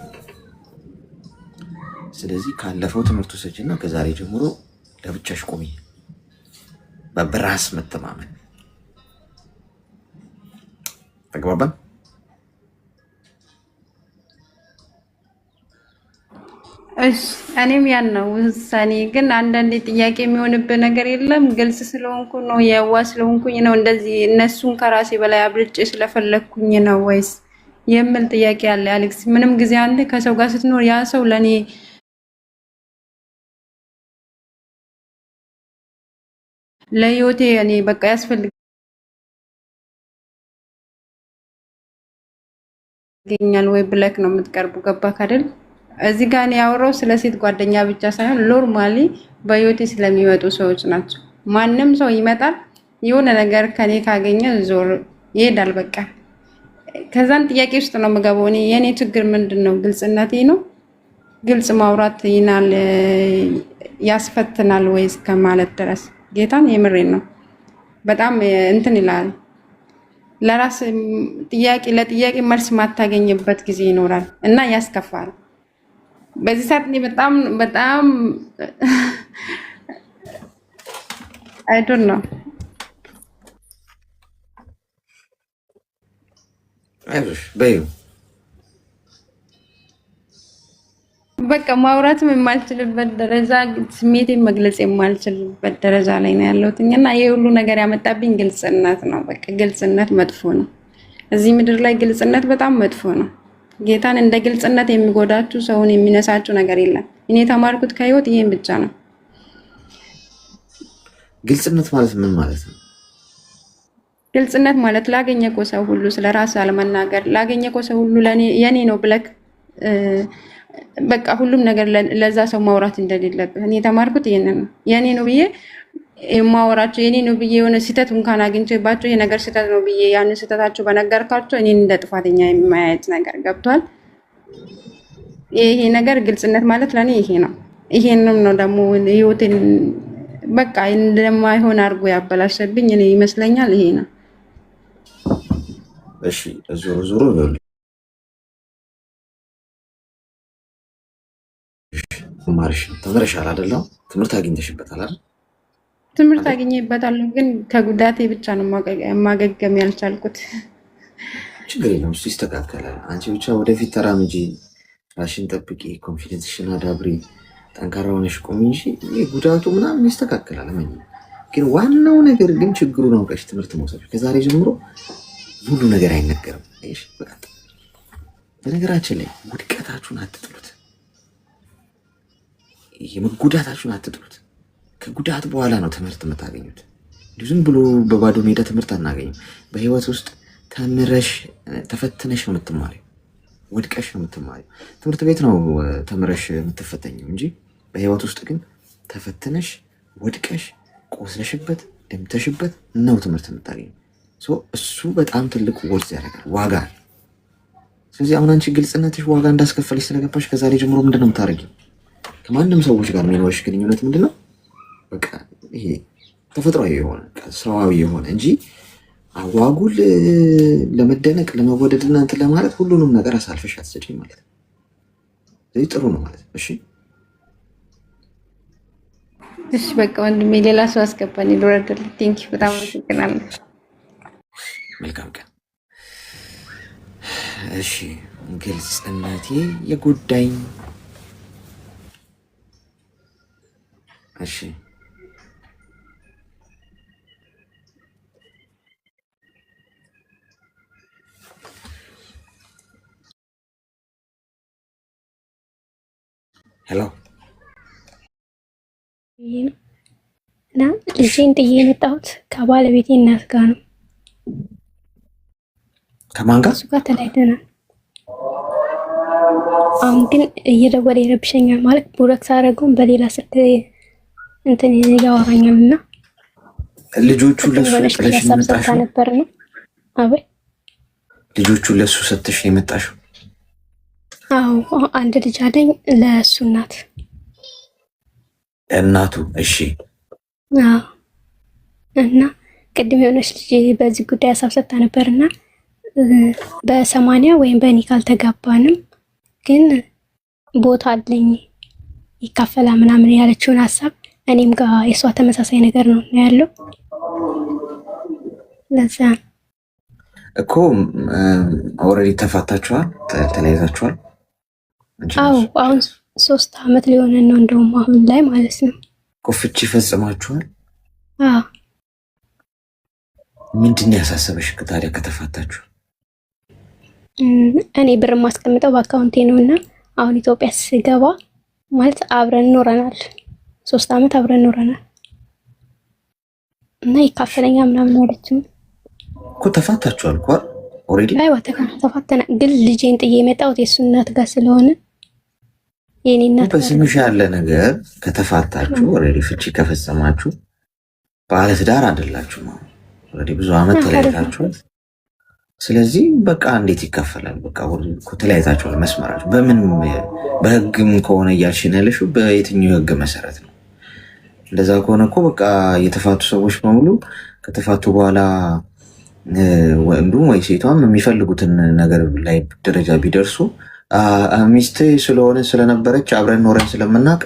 ስለዚህ ካለፈው ትምህርት ውሰጂና ከዛሬ ጀምሮ ለብቻሽ ቆሚ፣ በራስ መተማመን። ተግባባን? እሺ እኔም ያን ነው ውሳኔ። ግን አንዳንዴ ጥያቄ የሚሆንብህ ነገር የለም። ግልጽ ስለሆንኩ ነው፣ የዋ ስለሆንኩኝ ነው፣ እንደዚህ እነሱን ከራሴ በላይ አብልጬ ስለፈለግኩኝ ነው ወይስ የምል ጥያቄ አለ። አሌክስ ምንም ጊዜ አንተ ከሰው ጋር ስትኖር ያ ሰው ለኔ ለህይወቴ እኔ በቃ ያስፈልገኛል ወይ ብለክ ነው የምትቀርቡ። ገባክ አይደል? እዚህ ጋር እኔ ያወራው ስለ ሴት ጓደኛ ብቻ ሳይሆን ኖርማሊ በህይወቴ ስለሚመጡ ሰዎች ናቸው። ማንም ሰው ይመጣል፣ የሆነ ነገር ከኔ ካገኘ ዞር ይሄዳል። በቃ ከዛን ጥያቄ ውስጥ ነው የምገባው። እኔ የኔ ችግር ምንድን ነው? ግልጽነቴ ነው። ግልጽ ማውራት ይናል ያስፈትናል ወይስ ከማለት ድረስ ጌታን የምሬን ነው። በጣም እንትን ይላል። ለራስ ለጥያቄ መልስ ማታገኝበት ጊዜ ይኖራል እና ያስከፋል። በዚህ ሰዓት እኔ በጣም አይ ዶንት ኖ አይዞሽ በይው። በቃ ማውራትም የማልችልበት ደረጃ፣ ስሜቴን መግለጽ የማልችልበት ደረጃ ላይ ነው ያለሁት እና ይሄ ሁሉ ነገር ያመጣብኝ ግልጽነት ነው። በቃ ግልጽነት መጥፎ ነው። እዚህ ምድር ላይ ግልጽነት በጣም መጥፎ ነው። ጌታን እንደ ግልጽነት የሚጎዳችሁ ሰውን የሚነሳችሁ ነገር የለም። እኔ የተማርኩት ከህይወት ይሄን ብቻ ነው። ግልጽነት ማለት ምን ማለት ነው? ግልጽነት ማለት ላገኘከው ሰው ሁሉ ስለራስ አለመናገር፣ ላገኘከው ሰው ሁሉ የኔ ነው ብለክ በቃ ሁሉም ነገር ለዛ ሰው ማውራት እንደሌለብህ እኔ የተማርኩት ይሄንን ነው። የኔ ነው ብዬ የማወራቸው የኔ ነው ብዬ የሆነ ስህተት እንኳን አግኝቼባቸው ይሄ ነገር ስህተት ነው ብዬ ያን ስህተታቸው በነገርካቸው እኔን እንደ ጥፋተኛ የማያየት ነገር ገብቷል። ይሄ ነገር ግልጽነት ማለት ለኔ ይሄ ነው። ይሄንም ነው ደግሞ ህይወቴን በቃ እንደማይሆን አድርጎ ያበላሸብኝ እኔ ይመስለኛል። ይሄ ነው። እሺ ዞሮ ማርሽ ተመረሻል አይደለም? ትምህርት አግኝተሽበታል አይደል? ትምህርት አግኝቼበታለሁ፣ ግን ከጉዳቴ ብቻ ነው ማገገም ያልቻልኩት። ችግር የለም፣ እሱ ይስተካከላል። አንቺ ብቻ ወደፊት ተራምጂ፣ ራሽን ጠብቂ፣ ኮንፊደንስሽን አዳብሪ፣ ጠንካራ ሆነሽ ቁሚ እንጂ ጉዳቱ ምናምን ይስተካከላል። ግን ዋናው ነገር ግን ችግሩን አውቀሽ ትምህርት መውሰድ። ከዛሬ ጀምሮ ሁሉ ነገር አይነገርም። በነገራችን ላይ ውድቀታችሁን አትጥሉት፣ የመጎዳታችሁን አትጥሉት። ከጉዳት በኋላ ነው ትምህርት የምታገኙት። ዝም ብሎ በባዶ ሜዳ ትምህርት አናገኝም። በህይወት ውስጥ ተምረሽ ተፈትነሽ ነው የምትማሪው፣ ወድቀሽ ነው የምትማሪው። ትምህርት ቤት ነው ተምረሽ የምትፈተኘው እንጂ በህይወት ውስጥ ግን ተፈትነሽ ወድቀሽ ቆስለሽበት ደምተሽበት ነው ትምህርት የምታገኘው። እሱ በጣም ትልቅ ወርዝ ያደርጋል፣ ዋጋ። ስለዚህ አሁን አንቺ ግልጽነትሽ ዋጋ እንዳስከፈልሽ ስለገባሽ ከዛሬ ጀምሮ ምንድን ነው የምታደርጊው? ከማንም ሰዎች ጋር የሚኖርሽ ግንኙነት ምንድን ነው? በቃ ይሄ ተፈጥሯዊ የሆነ ሰዋዊ የሆነ እንጂ አጓጉል ለመደነቅ ለመወደድ እና እንትን ለማለት ሁሉንም ነገር አሳልፈሽ አትሰጪኝ ማለት ነው። ስለዚህ ጥሩ ነው ማለት ነው። እሺ እሺ፣ በቃ ወንድሜ ሌላ ሰው አስገባኝ ልወረድልህ። ቴንኪ በጣም አመሰግናለሁ። መልካም ቀን። እሺ ግልጽነቴ የጎዳኝ እሺ ሄሎ እና ልጄን ጥዬ የመጣሁት ከባለቤቴ እናት ጋር ነው። ከማን ጋር? እሱ ጋር ተለያይተናል። አሁን ግን እየደወለ ይረብሸኛል። ማለት ቡረክስ አደረገውን በሌላ ስልክ እንትን ያወራኛል እና ልጆቹ ለሱ ጥለሽ የመጣሽው ነበር ነው? አቤት ልጆቹ ለሱ ሰጥተሽ የመጣሽው? አዎ አንድ ልጅ አለኝ፣ ለእሱ እናት እናቱ። እሺ አዎ። እና ቅድም የሆነች ልጅ በዚህ ጉዳይ ሀሳብ ሰጥታ ነበርና በ80 ወይም በኒካ አልተጋባንም፣ ግን ቦታ አለኝ ይካፈላ ምናምን ያለችውን ሀሳብ እኔም ጋር የሷ ተመሳሳይ ነገር ነው ያለው። ለዛ እኮ ኦልሬዲ ተፋታችኋል፣ ተለያይታችኋል? አዎ አሁን 3 አመት ሊሆነን ነው እንደውም አሁን ላይ ማለት ነው። ፍቺ ፈጽማችኋል? አዎ። ምንድን ነው ያሳሰበሽ ታዲያ ከተፋታችሁ? እኔ ብር ማስቀምጠው በአካውንቴ ነው እና አሁን ኢትዮጵያ ስገባ ማለት አብረን ኖረናል፣ 3 አመት አብረን ኖረናል እና ይካፈለኛ ምናምን አለችኝ እኮ። ተፋታችኋል እኮ ኦልሬዲ? አይዋ ተፋተና፣ ግን ልጄን ጥዬ የመጣሁት የእሱ እናት ጋር ስለሆነ የኔ እናት በስምሽ ያለ ነገር ከተፋታችሁ ኦልሬዲ ፍቺ ከፈጸማችሁ ባለትዳር አይደላችሁ ነው። ኦልሬዲ ብዙ አመት ተለያይታችኋል። ስለዚህ በቃ እንዴት ይከፈላል? በቃ ተለያይታችኋል። መስመራችሁ በምን በህግም ከሆነ እያልሽን ያለሽው በየትኛው ህግ መሰረት ነው? እንደዛ ከሆነ እኮ በቃ የተፋቱ ሰዎች በሙሉ ከተፋቱ በኋላ ወንዱም ወይ ሴቷም የሚፈልጉትን ነገር ላይ ደረጃ ቢደርሱ ሚስት ስለሆነ ስለነበረች አብረን ኖረን ስለምናውቅ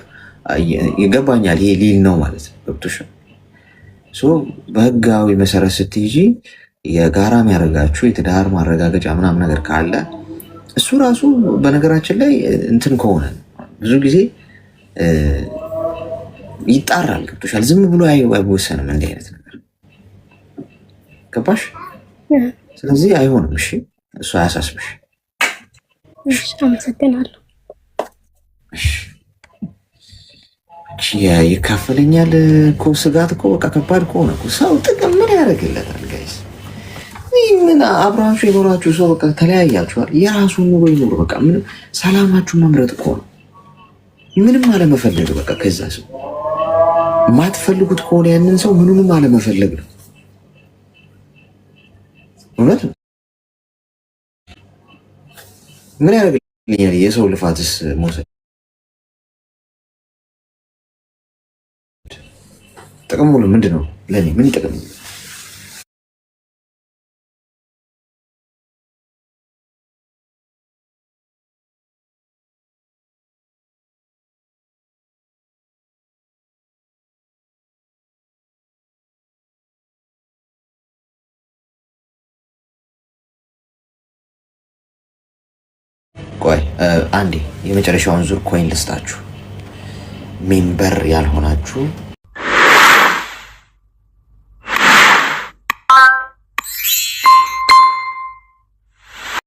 ይገባኛል ይሄ ሊል ነው ማለት ነው። ገብቶሻል? በህጋዊ መሰረት ስትይጂ የጋራ የሚያደርጋችሁ የትዳር ማረጋገጫ ምናምን ነገር ካለ እሱ ራሱ በነገራችን ላይ እንትን ከሆነ ብዙ ጊዜ ይጣራል። ገብቶሻል? ዝም ብሎ አይወሰንም እንዲህ አይነት ነገር። ገባሽ? ስለዚህ አይሆንም። እሺ እሱ አያሳስብሽ። አመሰግናለሁ። ይካፈለኛል እኮ ስጋት እኮ በቃ ከባድ ከሆነ ሰው ጥቅም ምን ያደርግለታል? ጋይስ ምን አብራችሁ የኖራችሁ ሰው በቃ ተለያያችኋል፣ የራሱን ኑሮ ይኖር። በቃ ምንም ሰላማችሁን መምረጥ እኮ ነው። ምንም አለመፈለግ በቃ ከዛ ሰው የማትፈልጉት ከሆነ ያንን ሰው ምኑንም አለመፈለግ ነው። እውነት ነው። ምን ያደርግልኛል የሰው ልፋትስ መውሰድ? ጥቅሙ ምንድን ነው? ለእኔ ምን ይጠቅመኛል? ቆይ አንዴ የመጨረሻውን ዙር ኮይን ልስጣችሁ። ሜምበር ያልሆናችሁ